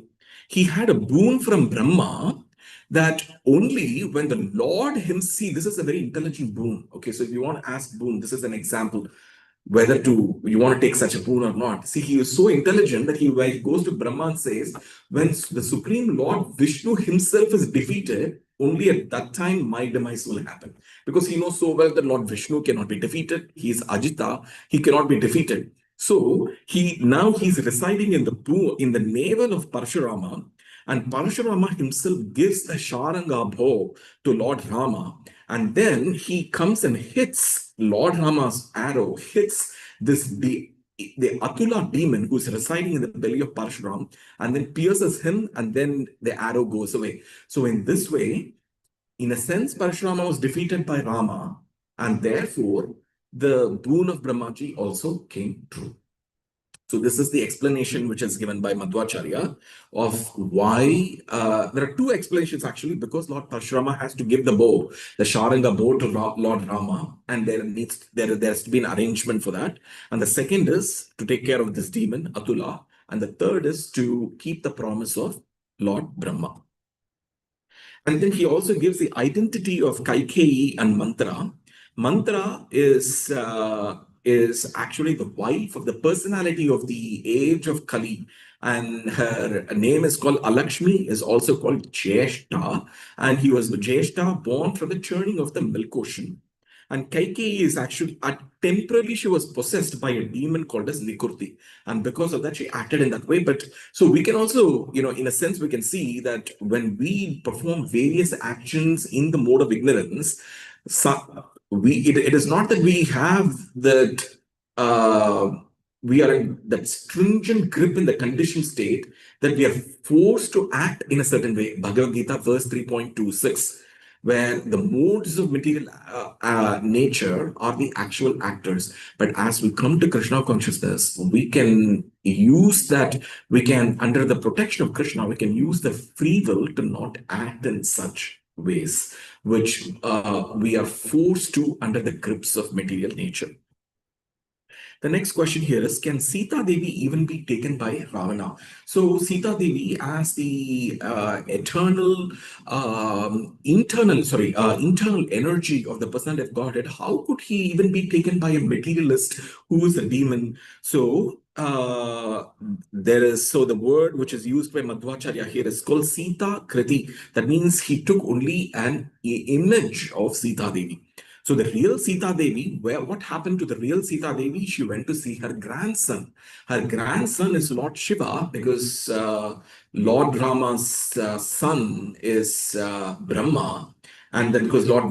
He had a boon from Brahma that only when the Lord himself, see, this is a very intelligent boon. Okay, so if you want to ask boon, this is an example whether to you want to take such a boon or not. See, he is so intelligent that when he goes to Brahma and says, when the Supreme Lord Vishnu himself is defeated, only at that time my demise will happen. Because he knows so well that Lord Vishnu cannot be defeated. He is Ajita, he cannot be defeated. So he's residing in the navel of Parashurama, and Parashurama himself gives the Sharanga bow to Lord Rama. And then he comes and hits Lord Rama's arrow, hits the Atula demon who is residing in the belly of Parshuram, and then pierces him, and then the arrow goes away. So in this way, in a sense, Parashurama was defeated by Rama, and therefore the boon of Brahmaji also came true. So this is the explanation which is given by Madhvacharya of why there are two explanations actually, because Lord Parashurama has to give the bow, the Sharanga bow to Lord Rama, and there has to be an arrangement for that. And the second is to take care of this demon, Atula, and the third is to keep the promise of Lord Brahma. And then he also gives the identity of Kaikeyi and Mantra. Mantra is actually the wife of the personality of the age of Kali, and her name is called Alakshmi, is also called Jyeshta, and he was Jyeshta born from the churning of the milk ocean. And Kaikeyi is actually, temporarily she was possessed by a demon called as Nikurti. And because of that, she acted in that way. But so we can also, in a sense, we can see that when we perform various actions in the mode of ignorance, it is not that we have that, we are in that stringent grip in the conditioned state that we are forced to act in a certain way. Bhagavad Gita, verse 3.26. Where the modes of material nature are the actual actors. But as we come to Krishna consciousness, we can use that, under the protection of Krishna, we can use the free will to not act in such ways, which we are forced to under the grips of material nature. The next question here is, can Sita Devi even be taken by Ravana? So Sita Devi, as the internal energy of the personality of Godhead, how could he even be taken by a materialist who is a demon? So the word which is used by Madhvacharya here is called Sita Kriti. That means he took only an image of Sita Devi. So the real Sita Devi, what happened to the real Sita Devi? She went to see her grandson. Her grandson is Lord Shiva, because Lord Rama's son is Brahma, And then because Lord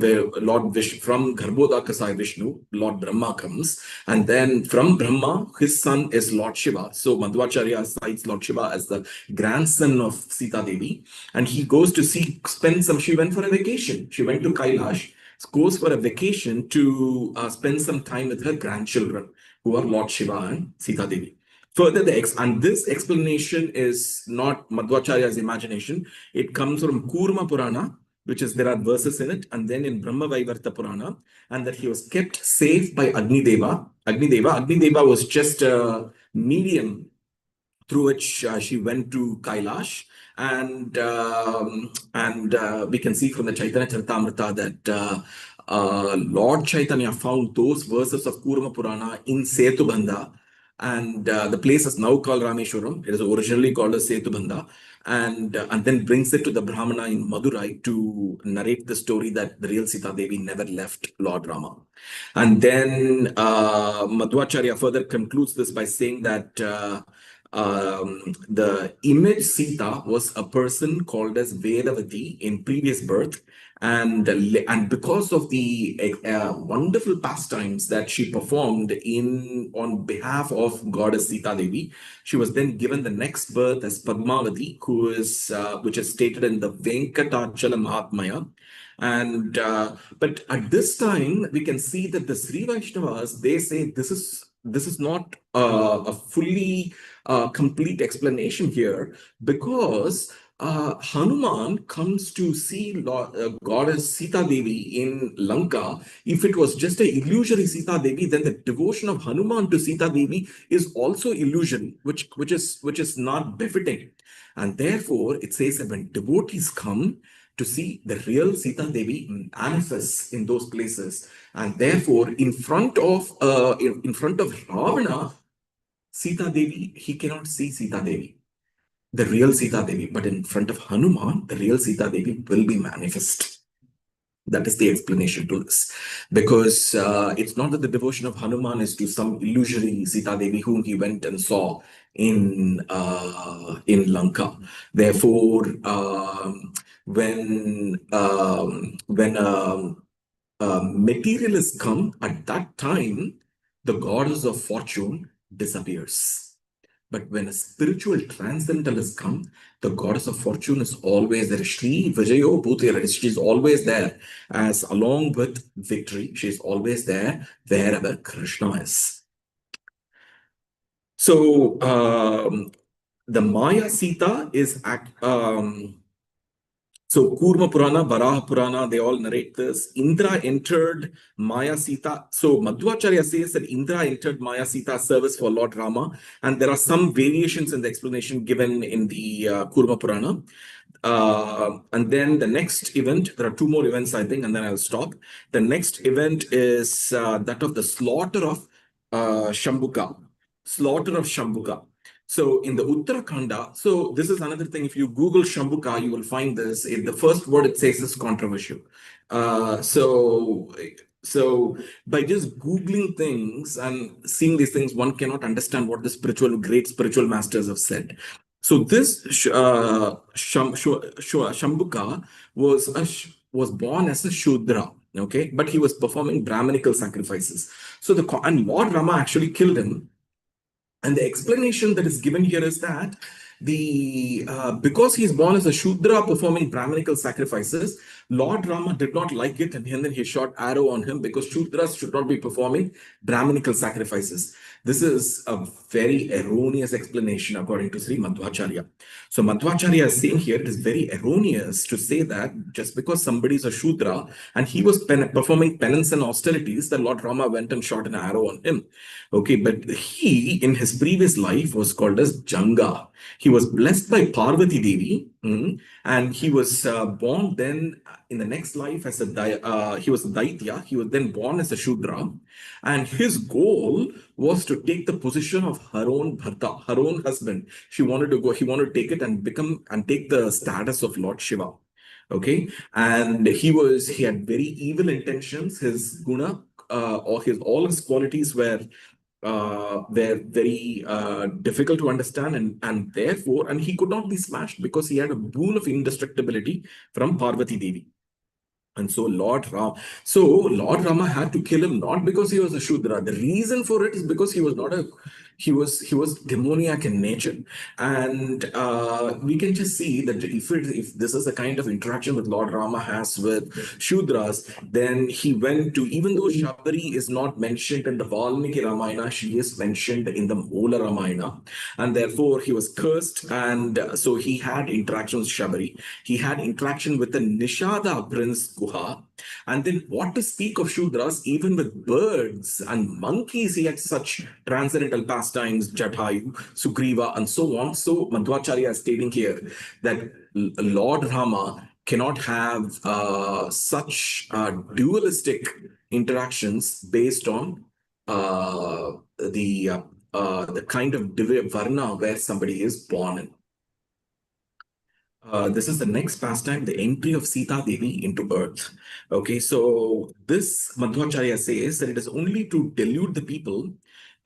Vishnu, from Garbhodakasai Vishnu, Lord Brahma comes. And then from Brahma, his son is Lord Shiva. So Madhvacharya cites Lord Shiva as the grandson of Sita Devi. And he goes to she went for a vacation. She went to Kailash, goes for a vacation to spend some time with her grandchildren, who are Lord Shiva and Sita Devi. Further, and this explanation is not Madhvacharya's imagination. It comes from Kurma Purana, which is there are verses in it, and then in Brahma Vaivarta Purana, and that he was kept safe by Agni Deva. Agni Deva was just a medium through which she went to Kailash. And we can see from the Chaitanya Charitamrita that Lord Chaitanya found those verses of Kurma Purana in Setubandha. And the place is now called Rameshwaram. It is originally called as Setubandha. And then brings it to the Brahmana in Madurai to narrate the story that the real Sita Devi never left Lord Rama. And then Madhvacharya further concludes this by saying that the image Sita was a person called as Vedavati in previous birth, and because of the wonderful pastimes that she performed on behalf of goddess Sita Devi, she was then given the next birth as Padmavati, which is stated in the Venkatachala Mahatmaya. And but at this time we can see that the Sri Vaishnavas, they say this is not a fully complete explanation here, because Hanuman comes to see goddess Sita Devi in Lanka. If it was just an illusory Sita Devi, then the devotion of Hanuman to Sita Devi is also illusion, which is not befitting. And therefore, it says that when devotees come to see the real Sita Devi manifests in those places, and therefore, in front of Ravana, Sita Devi, he cannot see Sita Devi, the real Sita Devi, but in front of Hanuman, the real Sita Devi will be manifest. That is the explanation to this. Because it's not that the devotion of Hanuman is to some illusory Sita Devi whom he went and saw in Lanka. Therefore, when materialists come at that time, the goddess of fortune disappears. But when a spiritual transcendentalist comes, the goddess of fortune is always there. Shri Vijayo Bhutira, she's always there, as along with victory, she's always there wherever Krishna is. So the Maya Sita is so Kurma Purana, Varaha Purana, they all narrate this. Indra entered Maya Sita. So Madhvacharya says that Indra entered Maya Sita service for Lord Rama. And there are some variations in the explanation given in the Kurma Purana. And then the next event, there are two more events, I think, and then I'll stop. The next event is that of the slaughter of Shambhuka. Slaughter of Shambhuka. So in the Uttarakhanda, so this is another thing. If you Google Shambhuka, you will find this. The first word it says is controversial. So by just Googling things and seeing these things, one cannot understand what the great spiritual masters have said. So this Shambhuka was born as a Shudra, okay, but he was performing Brahminical sacrifices. And Lord Rama actually killed him. And the explanation that is given here is that because he's born as a Shudra performing Brahminical sacrifices, Lord Rama did not like it, and then he shot arrow on him, because Shudras should not be performing Brahminical sacrifices. This is a very erroneous explanation according to Sri Madhvacharya. So Madhvacharya is saying here it is very erroneous to say that just because somebody is a Shudra and he was performing penance and austerities, that Lord Rama went and shot an arrow on him. Okay, but he in his previous life was called as Janga. He was blessed by Parvati Devi, and he was born then in the next life as he was a Daitya. He was then born as a Shudra, and his goal was to take the position of her own Bharta, her own husband. He wanted to take it and take the status of Lord Shiva. Okay, and he had very evil intentions. His guna, all his qualities were very difficult to understand, and therefore he could not be smashed because he had a boon of indestructibility from Parvati Devi. And so Lord Rama had to kill him not because he was a Shudra. The reason for it is because he was not a he was demoniac in nature. And we can just see that if this is the kind of interaction that Lord Rama has with Shudras, then he went to, even though Shabari is not mentioned in the Valmiki Ramayana, she is mentioned in the Moola Ramayana, and therefore he was cursed. And so he had interaction with Shabari. He had interaction with the Nishada prince Guha. And then what to speak of Shudras, even with birds and monkeys, he had such transcendental pastimes, Jatayu, Sugriva, and so on. So Madhvacharya is stating here that Lord Rama cannot have such dualistic interactions based on the kind of varna where somebody is born in. This is the next pastime, the entry of Sita Devi into earth. Okay, so this Madhvacharya says that it is only to delude the people.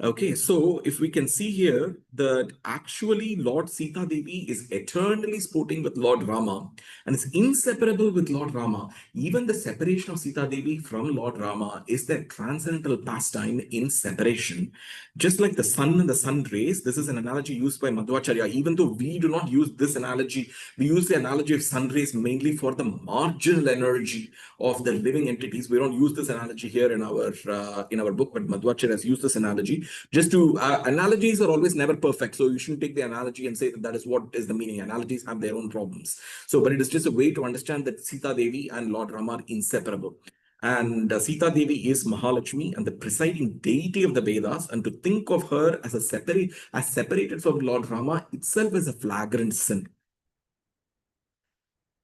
Okay, so if we can see here that actually Lord Sita Devi is eternally sporting with Lord Rama and is inseparable with Lord Rama. Even the separation of Sita Devi from Lord Rama is their transcendental pastime in separation. Just like the sun and the sun rays, this is an analogy used by Madhvacharya. Even though we do not use this analogy, we use the analogy of sun rays mainly for the marginal energy of the living entities. We don't use this analogy here in our book, but Madhvacharya has used this analogy. Just to analogies are always never perfect, so you shouldn't take the analogy and say that is what is the meaning. Analogies have their own problems. So, but it is just a way to understand that Sita Devi and Lord Rama are inseparable. And Sita Devi is Mahalakshmi and the presiding deity of the Vedas, and to think of her as separated from Lord Rama itself is a flagrant sin.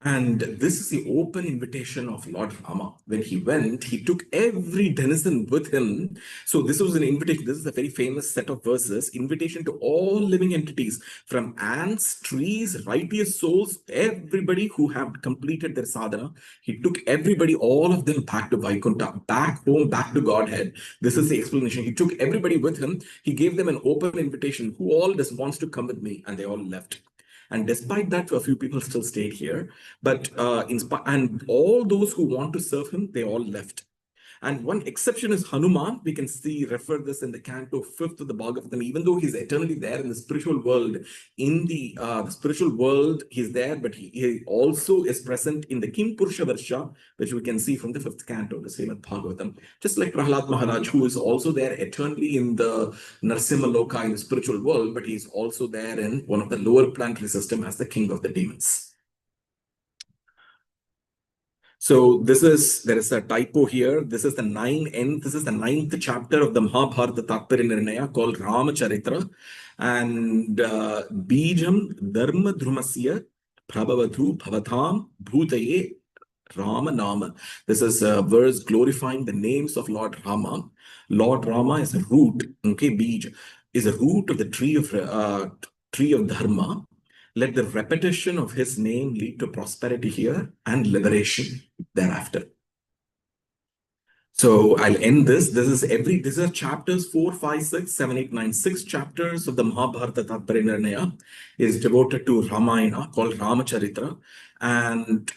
And this is the open invitation of Lord Rama. When he went, he took every denizen with him. So this was an invitation. This is a very famous set of verses, invitation to all living entities, from ants, trees, righteous souls, everybody who have completed their sadhana. He took everybody, all of them, back to Vaikuntha, back home, back to Godhead. This is the explanation. He took everybody with him. He gave them an open invitation. Who all just wants to come with me? And they all left. And despite that, a few people still stayed here. But and all those who want to serve him, they all left. And one exception is Hanuman. We can refer this in the canto 5th of the Bhagavatam. Even though he's eternally there in the spiritual world, in the spiritual world, he's there, but he also is present in the Kim Purusha Varsha, which we can see from the 5th canto, the Srimad Bhagavatam. Just like Prahlad Maharaj, who is also there eternally in the Narsimha Loka, in the spiritual world, but he's also there in one of the lower planetary system as the king of the demons. So there is a typo here. This is the ninth chapter of the Mahabharata Tatparya Nirnaya called Ramacharitra. And Bijam Dharma Dhrumasya Prabhavatu Bhavatam Bhutaye Rama Nama. This is a verse glorifying the names of Lord Rama. Lord Rama is a root, okay, Bij is a root of the tree of Dharma. Let the repetition of his name lead to prosperity here and liberation thereafter. So I'll end this. These are chapters 4, 5, 6, 7, 8, 9. 6 chapters of the Mahabharata Tatparya Nirnaya is devoted to Ramayana, called Ramacharitra. And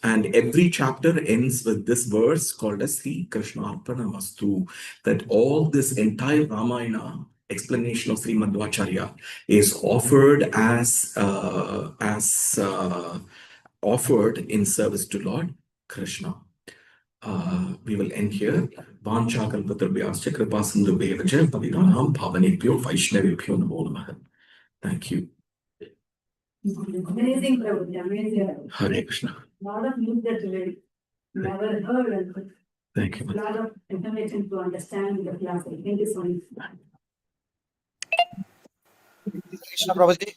every chapter ends with this verse called as Sri Krishna Arpanamastu, that all this entire Ramayana explanation of Sri Madhvacharya is offered offered in service to Lord Krishna. We will end here. Thank you. Amazing, Prabhuji, amazing. Hare Krishna. A lot of news that we never heard, and Thank you. a lot of information to understand the class. Thank you so much. Krishna Prabhuji.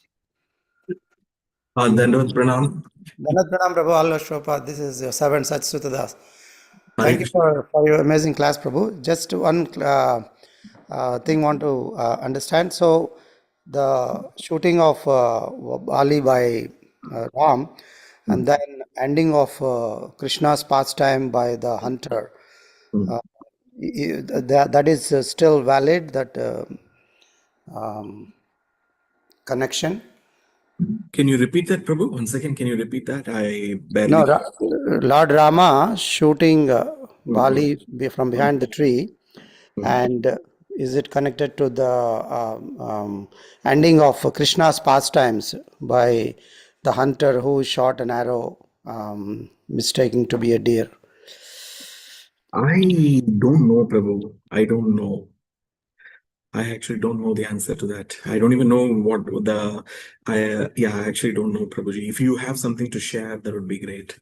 Dandavad Pranam. Dandavad Pranam, Prabhu. Allah Shropa. This is your servant Satshuta Das. Thank you for your amazing class, Prabhu. Just one thing want to understand. So, the shooting of Bali by Ram, and then ending of Krishna's pastime by the hunter. That is still valid, that connection? Can you repeat that, Prabhu? One second, can you repeat that? I No, barely. Lord Rama shooting Bali from behind the tree, and is it connected to the ending of Krishna's pastimes by the hunter who shot an arrow, mistaking to be a deer? I don't know, Prabhu. I don't know. I actually don't know the answer to that. I don't even know what I actually don't know, Prabhuji. If you have something to share, that would be great.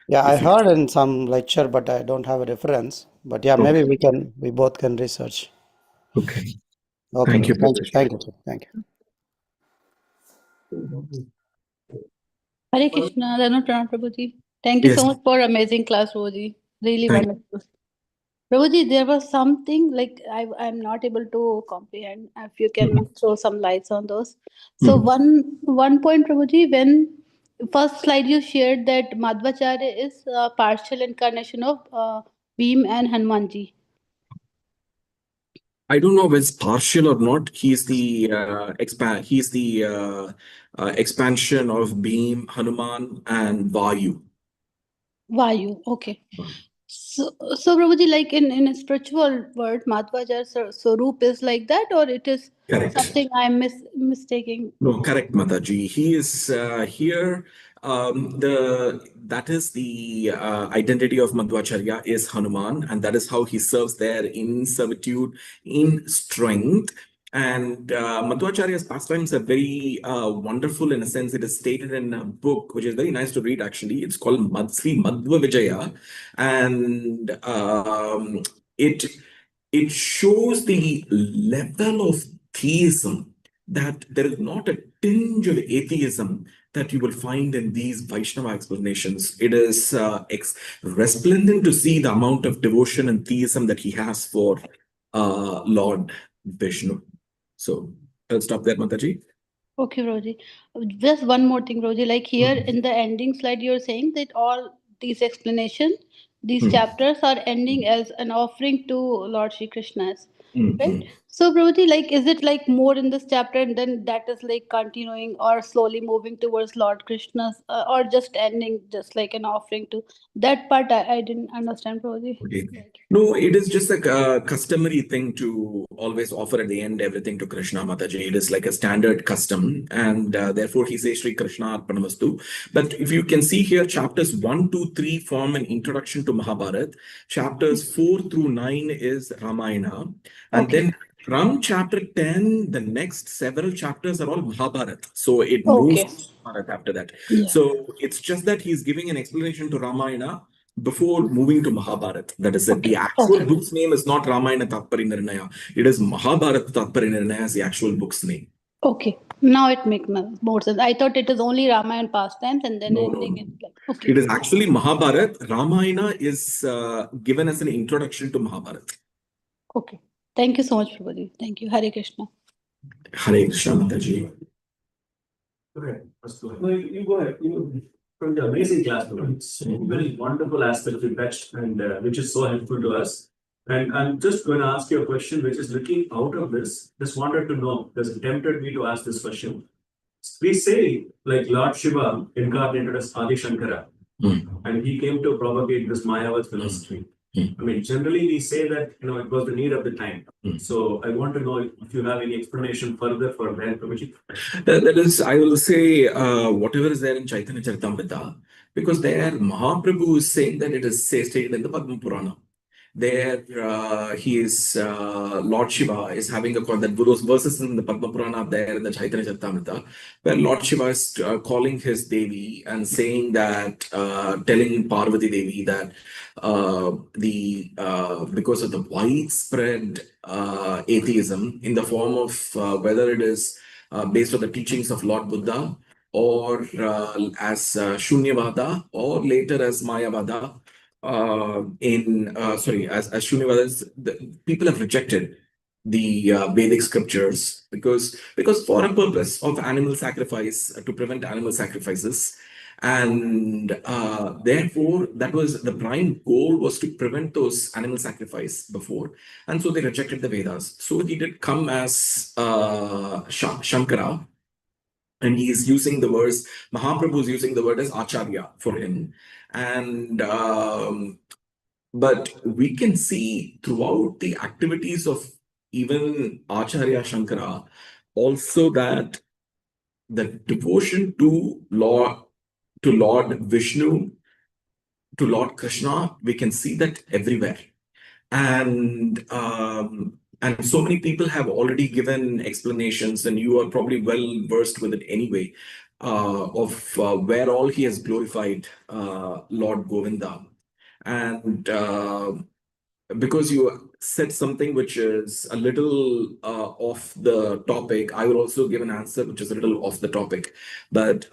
Yeah, I If you, heard in some lecture, but I don't have a reference. But yeah, maybe we both can research. okay. Okay, Thank brother. you, Thank you, Prabhuji. thank you, sir. Thank you. Hare Krishna, Pranam Prabhuji. Thank you Yes. so much for amazing class, Prabhuji. Really Thank wonderful. Prabhuji, there was something like I'm not able to comprehend. If you can throw some lights on those. So Mhm. one point, Prabhuji, when first slide you shared that Madhvacharya is a partial incarnation of Bhim and Hanumanji. I don't know if it's partial or not. He's the expansion of Bhim, Hanuman, and Vayu. Vayu, okay. So Prabhuji, like in a spiritual word, Madhvacharya Swarup is like that, or it is Correct. something I'm mistaking? No, correct, Mataji. He is here. That is the identity of Madhvacharya is Hanuman, and that is how he serves there in servitude, in strength. And Madhvacharya's pastimes are very wonderful in a sense. It is stated in a book which is very nice to read. Actually, it's called Sri Madhva Vijaya, and it it shows the level of theism, that there is not a tinge of atheism that you will find in these Vaishnava explanations. It is resplendent to see the amount of devotion and theism that he has for Lord Vishnu. So I'll stop there, Mataji. Okay, Roji. Just one more thing, Roji. Like here in the ending slide, you're saying that all these explanations, these chapters are ending as an offering to Lord Shri Krishna's, right? So, Prabhuji, like, is it like more in this chapter and then that is like continuing or slowly moving towards Lord Krishna's, or just ending just like an offering to that part? I didn't understand, Prabhuji. Okay. Like, No, it is just a customary thing to always offer at the end everything to Krishna, Mataji. It is like a standard custom, and therefore he says Sri Krishna Arpanamastu. But if you can see here, chapters 1, 2, 3 form an introduction to Mahabharata. Chapters 4 through 9 is Ramayana. And okay. then from chapter 10, the next several chapters are all Mahabharata. So it moves Okay. to Mahabharata after that. Yeah. So it's just that he's giving an explanation to Ramayana before moving to Mahabharata. That is it. The Okay. actual Okay. book's name is not Ramayana Tatpari Nirnaya. It is Mahabharata Tatpari Nirnaya as the actual book's name. Okay, now it makes more sense. I thought it is only Ramayana pastimes and then No, no, ending no. it like okay, It is actually Mahabharata. Ramayana is given as an introduction to Mahabharata. okay. Thank you so much, Prabhuji. Thank you. Hare Krishna. Hare Krishna, Mataji. Correct. No, you go ahead. From the amazing class, it's very wonderful aspect you touched, and which is so helpful to us. And I'm just going to ask you a question, which is looking out of this. Just wanted to know, because it tempted me to ask this question. We say, like Lord Shiva incarnated as Adi Shankara, and he came to propagate this Mayavad philosophy. I mean, generally we say that it was the need of the time. So I want to know if you have any explanation further for that, Prabhuji. That is, I will say, whatever is there in Chaitanya Charitamrita, because there Mahaprabhu is saying that it is stated in the Padma Purana. There, he is Lord Shiva is having those verses in the Padma Purana there in the Chaitanya Charitamrita, where Lord Shiva is calling his Devi and saying that, telling Parvati Devi that because of the widespread atheism in the form of whether it is based on the teachings of Lord Buddha or as Shunyavada or later as Mayavada, as Shunyavadas, the people have rejected the Vedic scriptures because for a purpose of animal sacrifice, to prevent animal sacrifices, and therefore that was the prime goal, was to prevent those animal sacrifice before, and so they rejected the Vedas. So he did come as Shankara, And he's using the words, Mahaprabhu is using the word as Acharya for him. And but we can see throughout the activities of even Acharya Shankara also that the devotion to Lord Vishnu, to Lord Krishna, we can see that everywhere. And so many people have already given explanations, and you are probably well versed with it anyway, of where all he has glorified Lord Govinda. And because you said something which is a little off the topic, I will also give an answer which is a little off the topic. But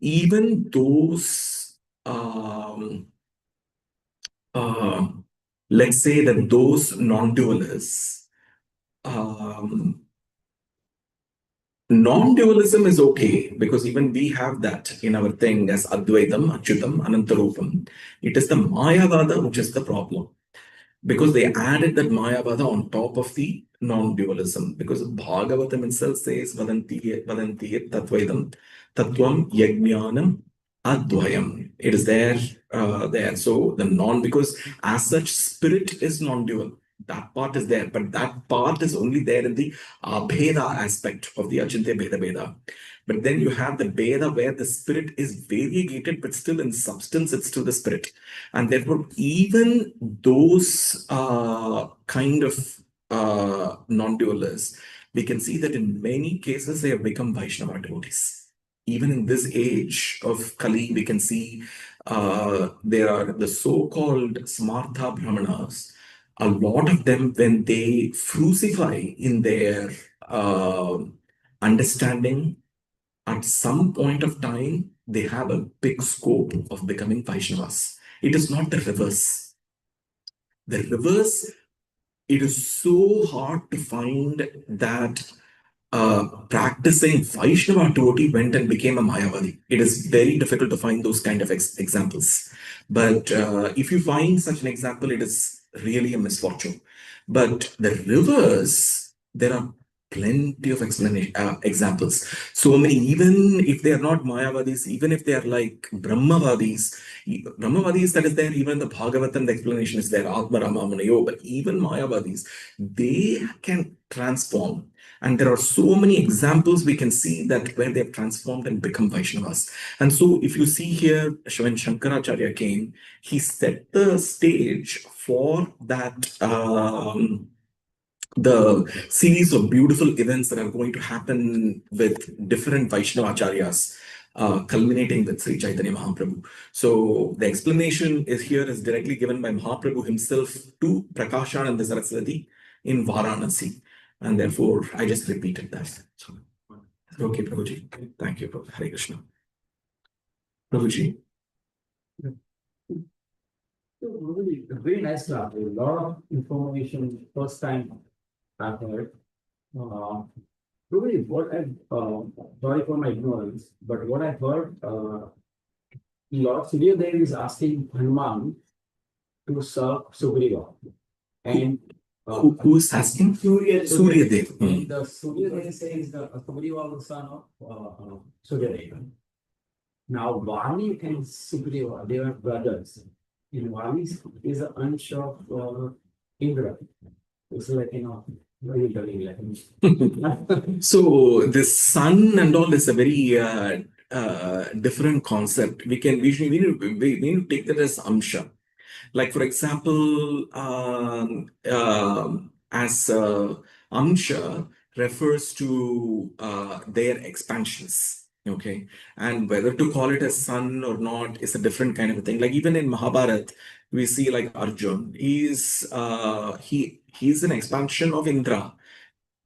even those, uh, let's say that those non-dualists, um, non-dualism is okay because even we have that in our thing as Advaitam, Achyutam, Anantarupam. It is the Mayavada which is the problem, because they added that Mayavada on top of the non-dualism. Because Bhagavatam itself says Vadanti Tatvaitam Tattvam Yajnanam Advayam. It is there. So the because as such, spirit is non-dual. That part is there, but that part is only there in the Abheda aspect of the Achintya Bheda. But then you have the Bheda where the spirit is variegated, but still in substance, it's still the spirit. And therefore, even those kind of non-dualists, we can see that in many cases they have become Vaishnava devotees. Even in this age of Kali, we can see there are the so-called Smartha Brahmanas. A lot of them, when they fructify in their understanding, at some point of time, they have a big scope of becoming Vaishnavas. It is not the reverse. The reverse, it is so hard to find that practicing Vaishnava devotee went and became a Mayavadi. It is very difficult to find those kind of examples. But if you find such an example, it is really a misfortune. But the reverse, there are plenty of examples. So many, even if they are not Mayavadis, even if they are like Brahmavadis, that is there, even the Bhagavatam, the explanation is there, Atma Rama Munayo, but even Mayavadis, they can transform. And there are so many examples we can see that where they have transformed and become Vaishnavas. And so if you see here, when Shankaracharya came, he set the stage for that, the series of beautiful events that are going to happen with different Vaishnava Acharyas, culminating with Sri Chaitanya Mahaprabhu. So the explanation is directly given by Mahaprabhu himself to Prakashananda Saraswati in Varanasi. And therefore, I just repeated that. So, okay, Prabhuji. Thank you, Prabhu. Hare Krishna. Prabhuji. Really, very nice class. A lot of information. First time I've heard. Really, what I sorry for my ignorance, but what I heard, Lord Suryadev is asking Hanuman to serve Sugriva, and who's asking? Suryadev. The Suryadev says the Sugriva was the son of Suryadev. Now Vali and Sugriva, they are brothers. And Vali is an ansh of Indra. It's like, very like. So the sun and all is a very different concept. We need to take that as amsha. Like for example, as amsha refers to their expansions. Okay, and whether to call it a sun or not is a different kind of a thing. Like even in Mahabharata, we see like Arjun. He's an expansion of Indra.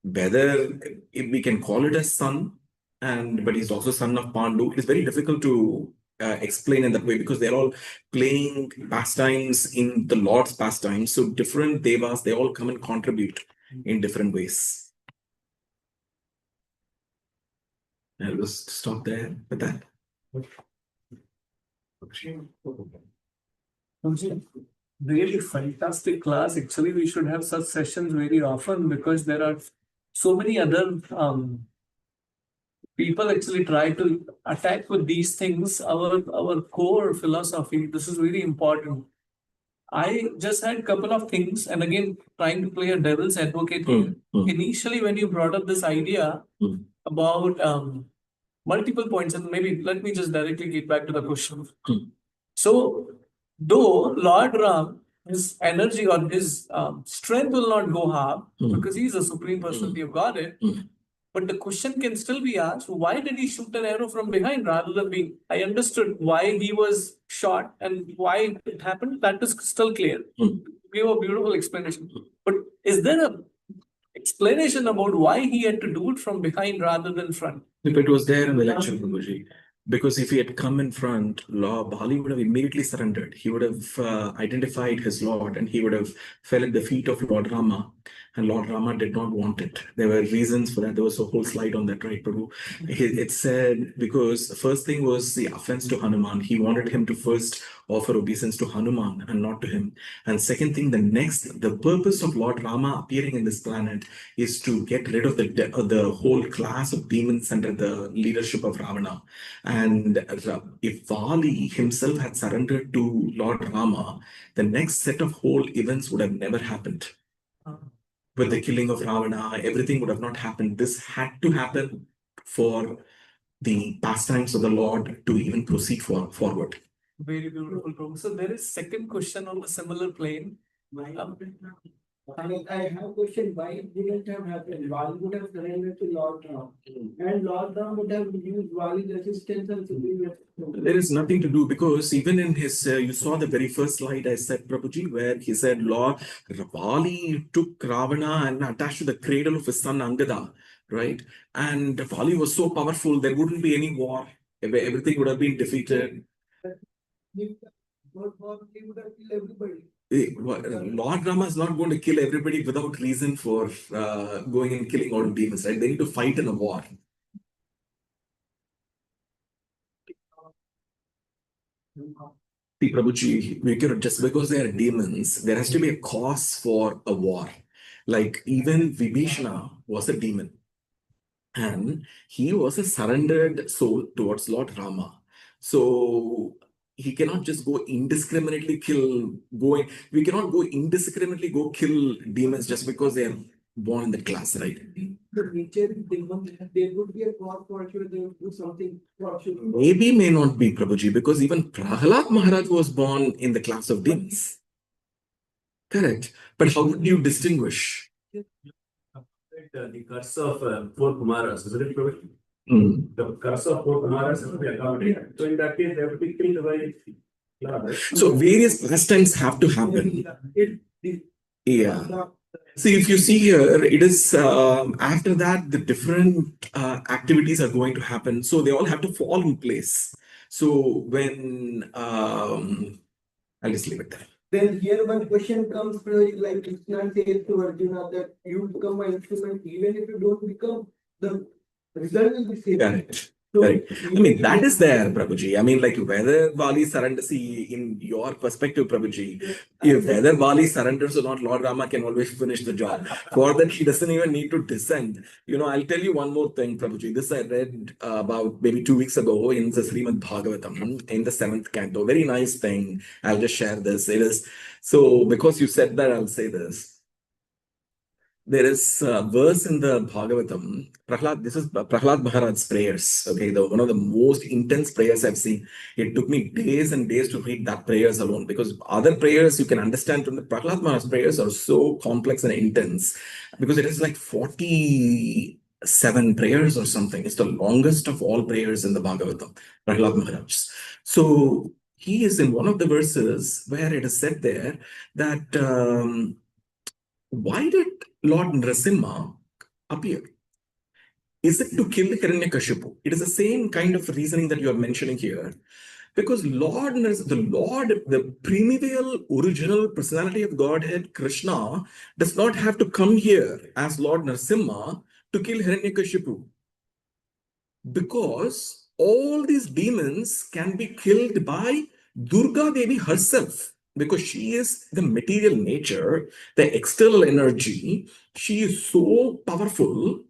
Whether we can call it a son, but he's also son of Pandu. It is very difficult to explain in that way because they're all playing pastimes in the Lord's pastimes. So different devas, they all come and contribute in different ways. I'll just stop there with that. Really fantastic class. Actually, we should have such sessions very often because there are so many other people actually try to attack with these things our core philosophy. This is very important. I just had a couple of things, and again, trying to play a devil's advocate here. Initially, when you brought up this idea about multiple points, and maybe let me just directly get back to the question. So, though Lord Ram, his energy or his strength will not go half because he's a supreme personality of Godhead. But the question can still be asked, why did he shoot an arrow from behind rather than being? I understood why he was shot and why it happened. That is still clear. Give a beautiful explanation. But is there a explanation about why he had to do it from behind rather than front? If it was there in the lecture, Prabhuji, because if he had come in front, Bali would have immediately surrendered. He would have identified his Lord and he would have fell at the feet of Lord Rama. And Lord Rama did not want it. There were reasons for that. There was a whole slide on that, right, Prabhu? It said, because the first thing was the offense to Hanuman. He wanted him to first offer obeisance to Hanuman and not to him. And second thing, the purpose of Lord Rama appearing in this planet is to get rid of the whole class of demons under the leadership of Ravana. And if Vali himself had surrendered to Lord Rama, the next set of whole events would have never happened. With the killing of Ravana, everything would have not happened. This had to happen for the pastimes of the Lord to even proceed forward. Very beautiful, Prabhu. So there is second question on the similar plane. I have a question. Why it didn't have happened? Vali would have surrendered to Lord Ram, and Lord Ram would have used Vali's resistance and supreme. There is nothing to do because even in his, you saw the very first slide I said, Prabhuji, where he said, Lord Vali took Ravana and attached to the cradle of his son Angada, right? And Vali was so powerful, there wouldn't be any war. Everything would have been defeated. Lord Vali would have killed everybody. Lord Rama is not going to kill everybody without reason for going and killing all demons, right? They need to fight in a war. See, Prabhuji, just because they are demons, there has to be a cause for a war. Like even Vibhishana was a demon. And he was a surrendered soul towards Lord Rama. So he cannot just go indiscriminately we cannot go indiscriminately kill demons just because they are born in that class, right? The nature is demon. There would be a cause for sure. They would do something for sure. Maybe may not be, Prabhuji, because even Prahalad Maharaj was born in the class of demons. Correct. But how would you distinguish? The curse of four Kumaras, isn't it, Prabhuji? The curse of four Kumaras has to be accommodated. So in that case, they have to be killed by Lord. So various pastimes have to happen. Yeah. See, if you see here, it is after that, the different activities are going to happen. So they all have to fall in place. So when, I'll just leave it there. Then here one question comes, like Krishna says to Arjuna that you become my instrument, even if you don't become, the result will be same. Correct. Correct. I mean, that is there, Prabhuji. I mean, like whether Vali surrenders, see, in your perspective, Prabhuji, if whether Vali surrenders or not, Lord Rama can always finish the job. For that, he doesn't even need to descend. You know, I'll tell you one more thing, Prabhuji. This I read about maybe 2 weeks ago in the Srimad Bhagavatam, in the 7th canto. Very nice thing. I'll just share this. It is, so because you said that, I'll say this. There is a verse in the Bhagavatam, this is Prahlad Maharaj's prayers. Okay, one of the most intense prayers I've seen. It took me days and days to read that prayers alone because other prayers you can understand from the Prahlad Maharaj's prayers are so complex and intense because it is like 47 prayers or something. It's the longest of all prayers in the Bhagavatam, Prahlad Maharaj's. So he is in one of the verses where it is said there that why did Lord Nrasimha appear? Is it to kill Hiranyakashipu? It is the same kind of reasoning that you are mentioning here. Because the primeval original personality of Godhead, Krishna, does not have to come here as Lord Nrasimha to kill Hiranyakashipu. Because all these demons can be killed by Durga Devi herself. Because she is the material nature, the external energy, she is so powerful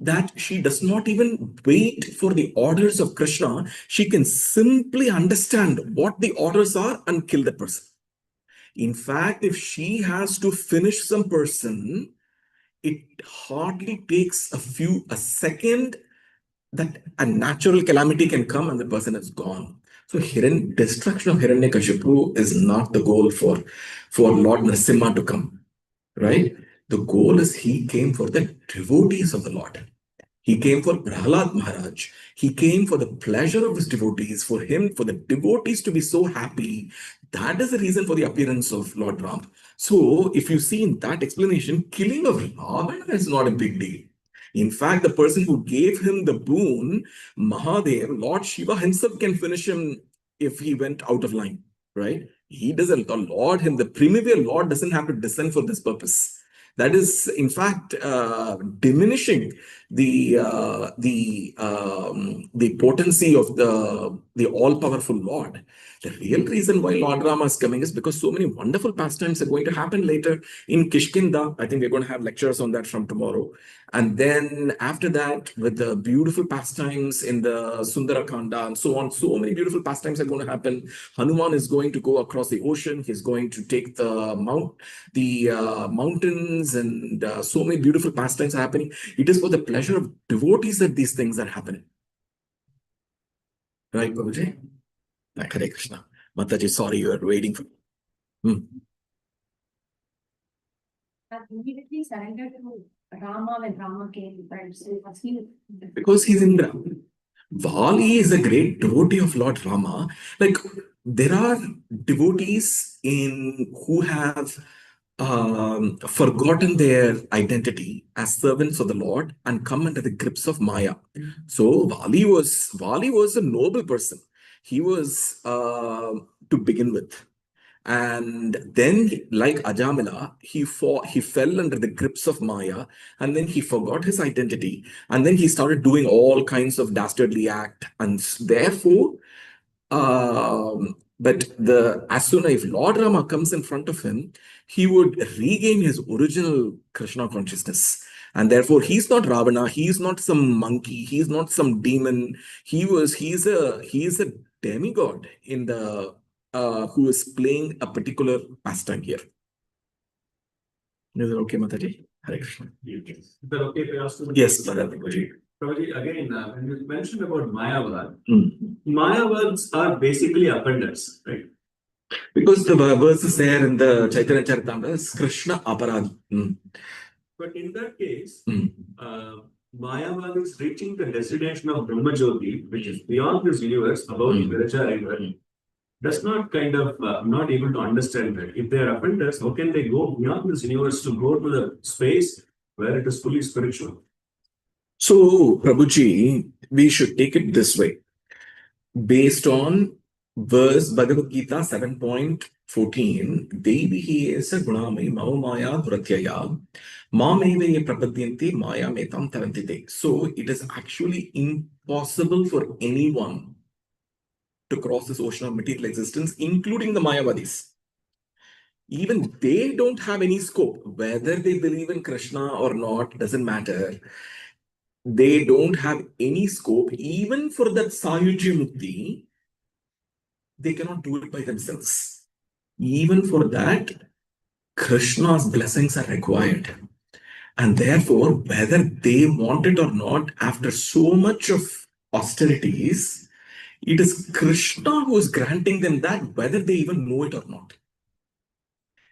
that she does not even wait for the orders of Krishna. She can simply understand what the orders are and kill that person. In fact, if she has to finish some person, it hardly takes a second that a natural calamity can come and the person is gone. So destruction of Hiranyakashipu is not the goal for Lord Narasimha to come, right? The goal is he came for the devotees of the Lord. He came for Prahlad Maharaj. He came for the pleasure of his devotees, for the devotees to be so happy. That is the reason for the appearance of Lord Ram. So, if you see in that explanation, killing of Ravana is not a big deal. In fact, the person who gave him the boon, Mahadev, Lord Shiva himself can finish him if he went out of line, right? He doesn't, the primordial Lord doesn't have to descend for this purpose. That is, in fact, diminishing the potency of the all-powerful Lord. The real reason why Lord Rama is coming is because so many wonderful pastimes are going to happen later in Kishkinda. I think we're going to have lectures on that from tomorrow. And then after that, with the beautiful pastimes in the Sundarakanda and so on, so many beautiful pastimes are going to happen. Hanuman is going to go across the ocean. He's going to take the mountains, and so many beautiful pastimes are happening. It is for the pleasure of devotees that these things are happening. Right, Prabhuji? Hare Krishna. Mataji, sorry, you are waiting for. Immediately surrendered to Rama when Rama came, right? So was he? Because he's Indra. Vali is a great devotee of Lord Rama. Like, there are devotees who have forgotten their identity as servants of the Lord and come under the grips of Maya. So Vali was a noble person. He was to begin with. And then, like Ajamila, he fell under the grips of Maya, and then he forgot his identity, and then he started doing all kinds of dastardly act, and therefore, but as soon as Lord Rama comes in front of him, he would regain his original Krishna consciousness. And therefore, he's not Ravana, he's not some monkey, he's not some demon. He's a demigod who is playing a particular pastime here. Is that okay, Mataji? Hare Krishna. Is that okay if I ask you? Yes, Prabhuji. Prabhuji, again, when you mentioned about Mayavad, Mayavads are basically appendix, right? Because the verse is there in the Chaitanya Charitamrita is Krishna Aparadhi. But in that case, Mayavad is reaching the destination of Brahmajyoti, which is beyond this universe, above the Viraja river. Does not kind of not able to understand that. If they are offenders, how can they go beyond this universe to go to the space where it is fully spiritual? So, Prabhuji, we should take it this way. Based on verse Bhagavad Gita 7.14, Devihi esa gunamai maya dhuratyaya mameve prapadyanti maya metam tarantite. So, it is actually impossible for anyone to cross this ocean of material existence, including the Mayavadis. Even they don't have any scope. Whether they believe in Krishna or not doesn't matter. They don't have any scope. Even for that Sayuji Mukti, they cannot do it by themselves. Even for that, Krishna's blessings are required. And therefore, whether they want it or not, after so much of austerities, it is Krishna who is granting them that, whether they even know it or not.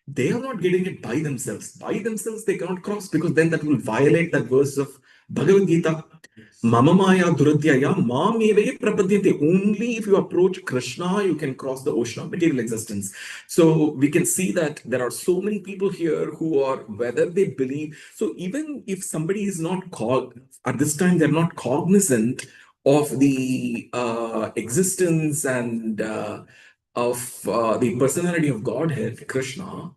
They are not getting it by themselves. By themselves, they cannot cross, because then that will violate that verse of Bhagavad Gita. Mama Maya Duradhyaya Mameve Prapadyante. Only if you approach Krishna, you can cross the ocean of material existence. So we can see that there are so many people here who are, whether they believe, so even if somebody is not called, at this time, they're not cognizant of the existence and of the personality of Godhead, Krishna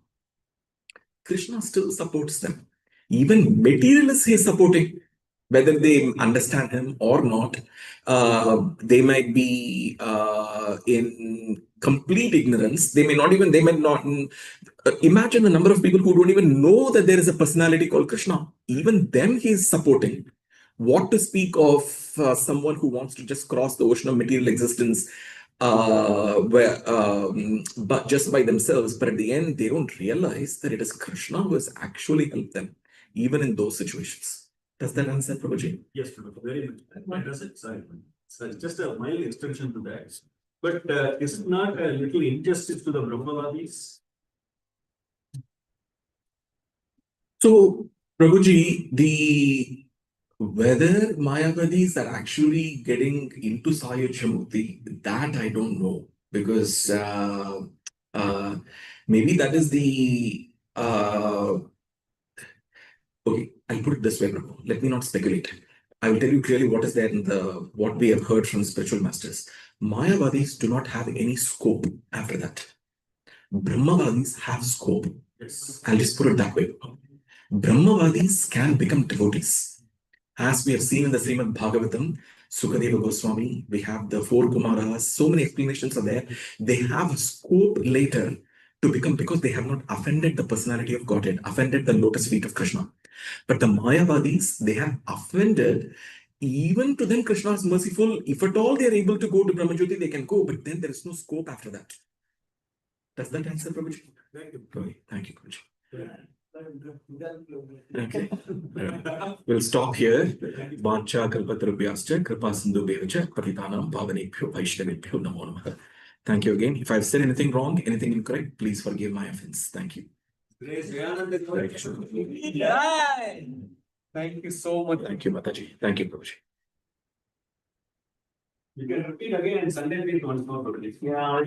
still supports them. Even materialists he is supporting, whether they understand him or not. They might be in complete ignorance. They might not. Imagine the number of people who don't even know that there is a personality called Krishna. Even them he is supporting. What to speak of someone who wants to just cross the ocean of material existence, but just by themselves, but at the end, they don't realize that it is Krishna who has actually helped them, even in those situations. Does that answer, Prabhuji? Yes, Prabhuji, very much. That does it. Sorry. So just a mild extension to that. But is it not a little injustice to the Brahmavadis? So, Prabhuji, whether Mayavadis are actually getting into Sayajamukti, that I don't know, because uh, maybe that is the okay, I'll put it this way, Prabhu. Let me not speculate. I will tell you clearly what is there in what we have heard from spiritual masters. Mayavadis do not have any scope after that. Brahmavadis have scope. Yes. I'll just put it that way. Brahmavadis can become devotees. As we have seen in the Srimad Bhagavatam, Sukadeva Goswami, we have the four Kumaras, so many explanations are there. They have scope later to become, because they have not offended the personality of Godhead, offended the lotus feet of Krishna. But the Mayavadis, they have offended. Even to them, Krishna is merciful. If at all they are able to go to Brahmajyoti, they can go, but then there is no scope after that. Does that answer, Prabhuji? Okay, thank you, Prabhuji. Okay. We'll stop here. Vancha kalpatarubhyascha kripa sindhu bevacha patitanam pavanebhyo vaishnavebhyo namo namaha. Thank you again. If I've said anything wrong, anything incorrect, please forgive my offense. Thank you. Thank you so much. Thank you, Mataji. Thank you, Prabhuji. You can repeat again and Sunday please once more, Prabhuji. Yeah,